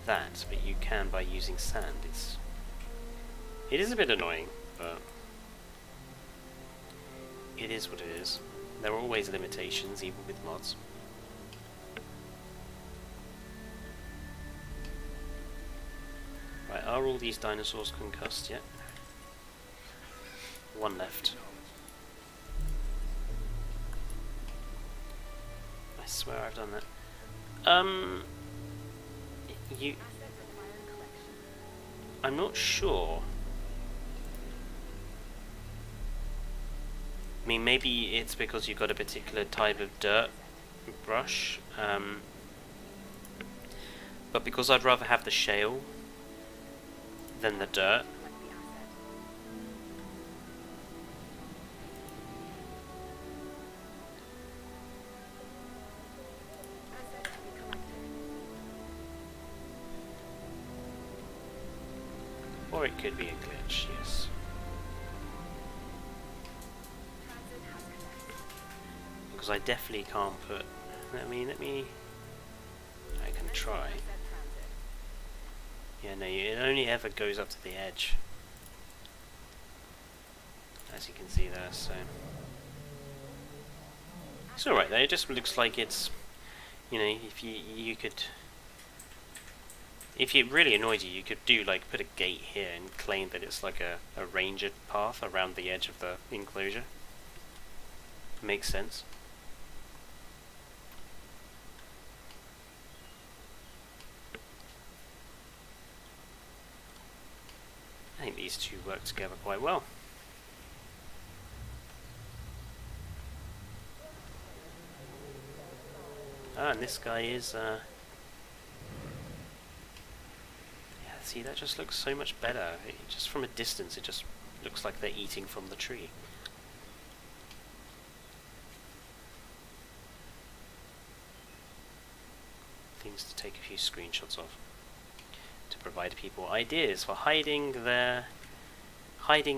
that, but you can by using sand. It is a bit annoying, but it is what it is. There are always limitations, even with mods. Right, are all these dinosaurs concussed yet? One left. I swear I've done that. You... Asset requiring collection. I'm not sure. I mean, maybe it's because you've got a particular type of dirt brush, but because I'd rather have the shale than the dirt. Collect the asset. Or it could be a glitch, yes. Transit has connected. Because I definitely can't put... let me... I can try. Asset transit. Yeah, no, it only ever goes up to the edge. As you can see there, so... It's alright though, it just looks like it's... You know, if you could... If it really annoyed you, you could do like put a gate here and claim that it's like a ranger path around the edge of the enclosure. Makes sense. I think these two work together quite well. Ah, and this guy is see, that just looks so much better. Just from a distance, it just looks like they're eating from the tree. Things to take a few screenshots of to provide people ideas for hiding their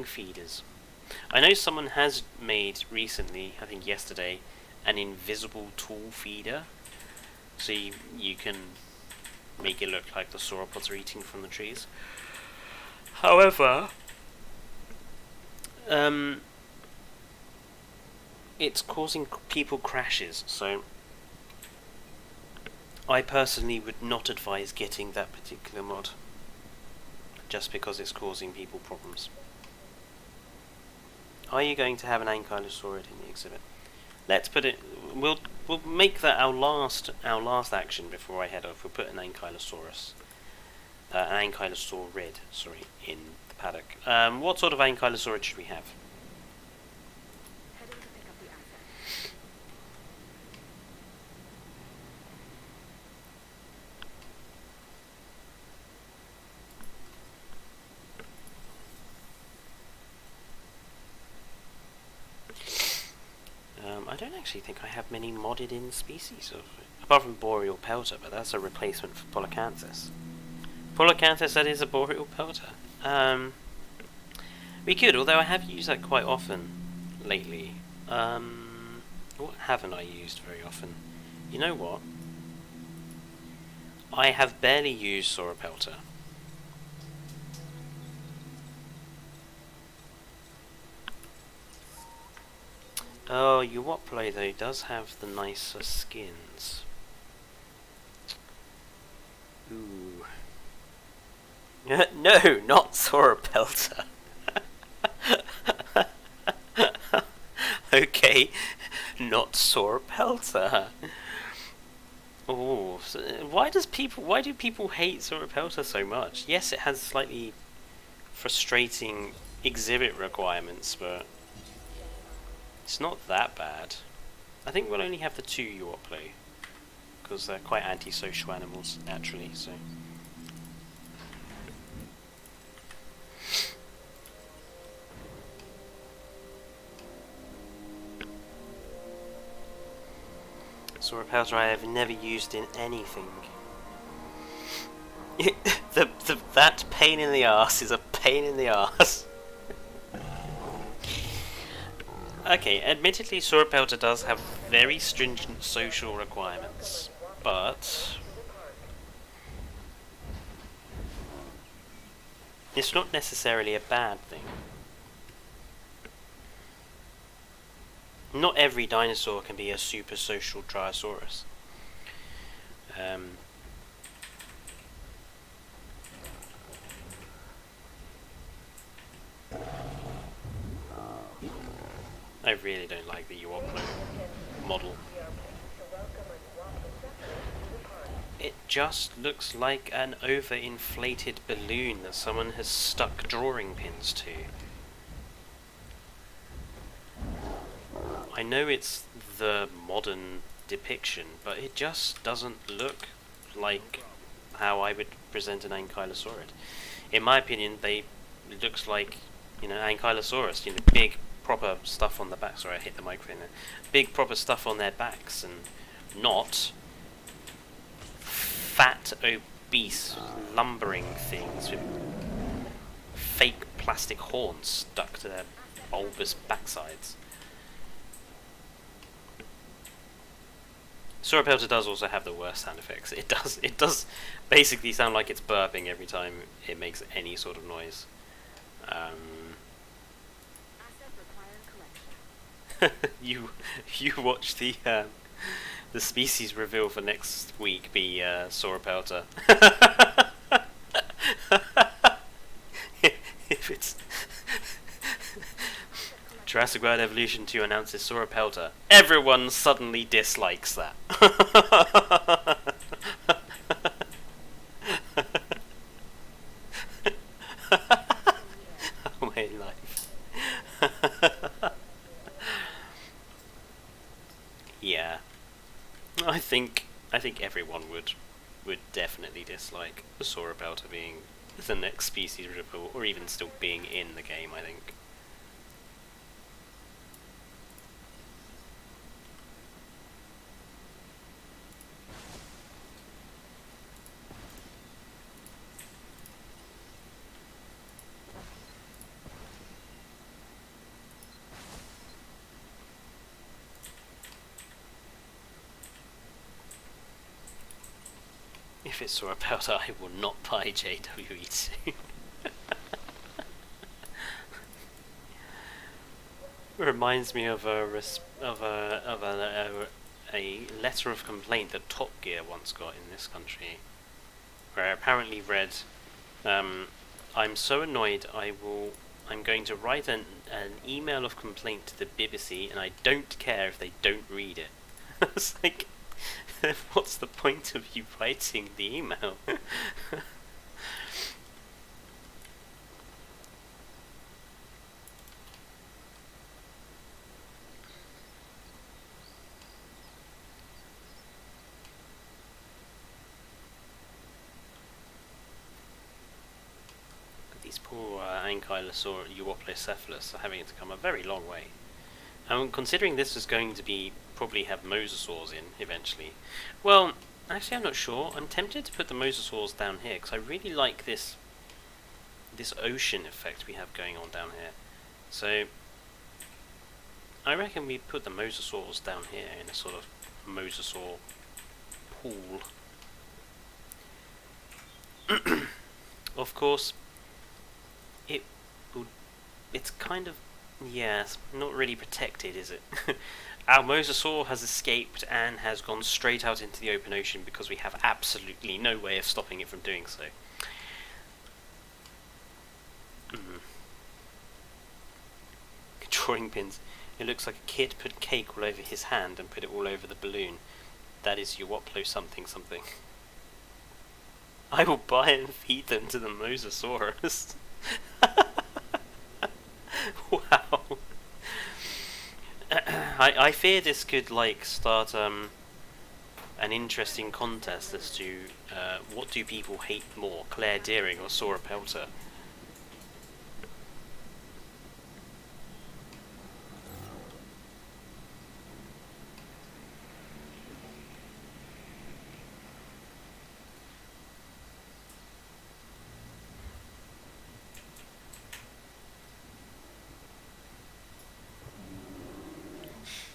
feeders. I know someone has made recently, I think yesterday, an invisible tool feeder, so you can make it look like the sauropods are eating from the trees. However, it's causing people crashes, so I personally would not advise getting that particular mod, just because it's causing people problems. Are you going to have an ankylosaurid in the exhibit? Let's put it. We'll make that our last action before I head off. We'll put an ankylosaurid, sorry, in the paddock. What sort of ankylosaurid should we have? Heading to pick up the asset. I don't actually think I have many modded in species of, apart from boreal pelter, but that's a replacement for Polycanthus. Polycanthus, that is a boreal pelter. We could, although I have used that quite often lately. What haven't I used very often? You know what? I have barely used Sauropelta. Oh, Uwoplo though does have the nicer skins. Ooh. No, not Sauropelta. Okay, not Sauropelta. Oh, so why do people hate Sauropelta so much? Yes, it has slightly frustrating exhibit requirements, but it's not that bad. I think we'll only have the two Uwoplo, because they're quite antisocial animals naturally, so. Sauropelta I have never used in anything. That pain in the arse is a pain in the arse. Okay, admittedly Sauropelta does have very stringent social requirements, but it's not necessarily a bad thing. Not every dinosaur can be a super social Dryosaurus. I really don't like the Uwoplo model. It just looks like an overinflated balloon that someone has stuck drawing pins to. I know it's the modern depiction, but it just doesn't look like how I would present an ankylosaurid. In my opinion, it looks like, ankylosaurus, big proper stuff on the back. Sorry, I hit the microphone there. Big proper stuff on their backs, and not fat, obese, lumbering things with fake plastic horns stuck to their bulbous backsides. Sauropelta does also have the worst sound effects. It does basically sound like it's burping every time it makes any sort of noise. You watch the species reveal for next week be Sauropelta. If it's Jurassic World Evolution 2 announces Sauropelta, everyone suddenly dislikes that. Oh my life. Yeah, I think everyone would definitely dislike the Sauropelta being the next species reveal, or even still being in the game, I think. If it's Sauropelta, I will not buy JWE 2. Reminds me of a letter of complaint that Top Gear once got in this country, where I apparently read, "I'm so annoyed. I'm going to write an email of complaint to the BBC, and I don't care if they don't read it." It's like, what's the point of you writing the email? These poor Ankylosaur Euoplocephalus are having to come a very long way. Considering this is going to be probably have mosasaurs in eventually. Well, actually, I'm not sure. I'm tempted to put the mosasaurs down here because I really like this ocean effect we have going on down here. So I reckon we put the mosasaurs down here in a sort of mosasaur pool. Of course, it's kind of, yes, not really protected, is it? Our mosasaur has escaped and has gone straight out into the open ocean because we have absolutely no way of stopping it from doing so. Drawing pins. It looks like a kid put cake all over his hand and put it all over the balloon. That is Euoplo something something. I will buy and feed them to the mosasaurus. Wow. I fear this could start an interesting contest as to what do people hate more, Claire Deering or Sauropelta.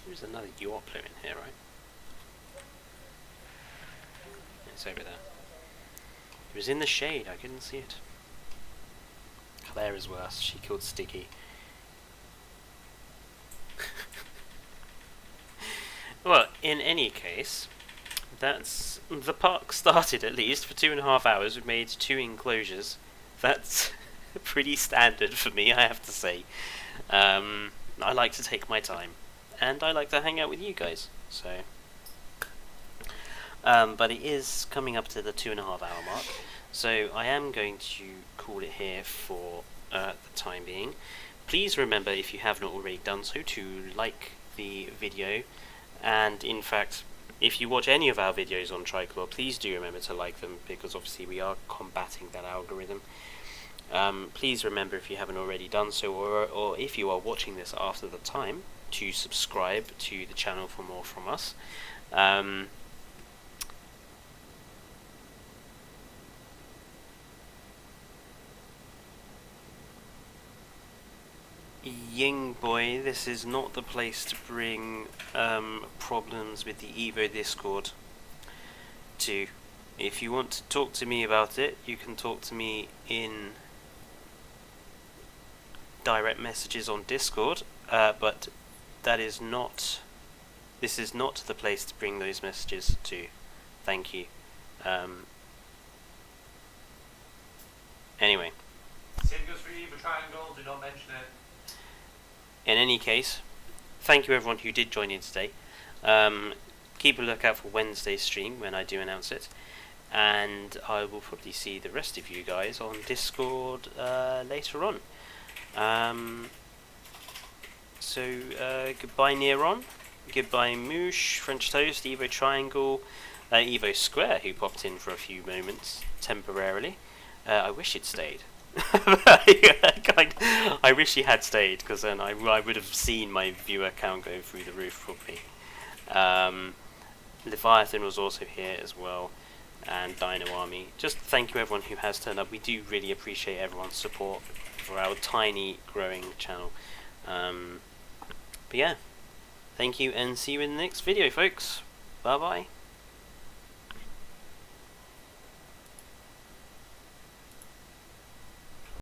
There's another Euoplo in here, right? It's over there. It was in the shade, I couldn't see it. Claire is worse, she killed Sticky. Well, in any case, that's the park started at least for 2.5 hours. We made 2 enclosures. That's pretty standard for me, I have to say. I like to take my time. And I like to hang out with you guys, so. But it is coming up to the 2.5 hour mark, so I am going to call it here for the time being. Please remember, if you have not already done so, to like the video, and in fact, if you watch any of our videos on Trichlor, please do remember to like them, because obviously we are combating that algorithm. Please remember, if you haven't already done so, or if you are watching this after the time, to subscribe to the channel for more from us. Ying boy, this is not the place to bring problems with the Evo Discord to. If you want to talk to me about it, you can talk to me in direct messages on Discord, but that is not. This is not the place to bring those messages to. Thank you. Anyway. Same goes for Eva Triangle, do not mention it. In any case, thank you everyone who did join in today. Keep a lookout for Wednesday's stream when I do announce it. And I will probably see the rest of you guys on Discord later on. Goodbye Neron, goodbye Moosh, French Toast, Evo Triangle, Evo Square, who popped in for a few moments temporarily. I wish he'd stayed. I wish he had stayed, because then I would have seen my viewer count go through the roof probably. Leviathan was also here as well, and Dino Army. Just thank you everyone who has turned up. We do really appreciate everyone's support for our tiny growing channel. But yeah, thank you and see you in the next video, folks. Bye bye.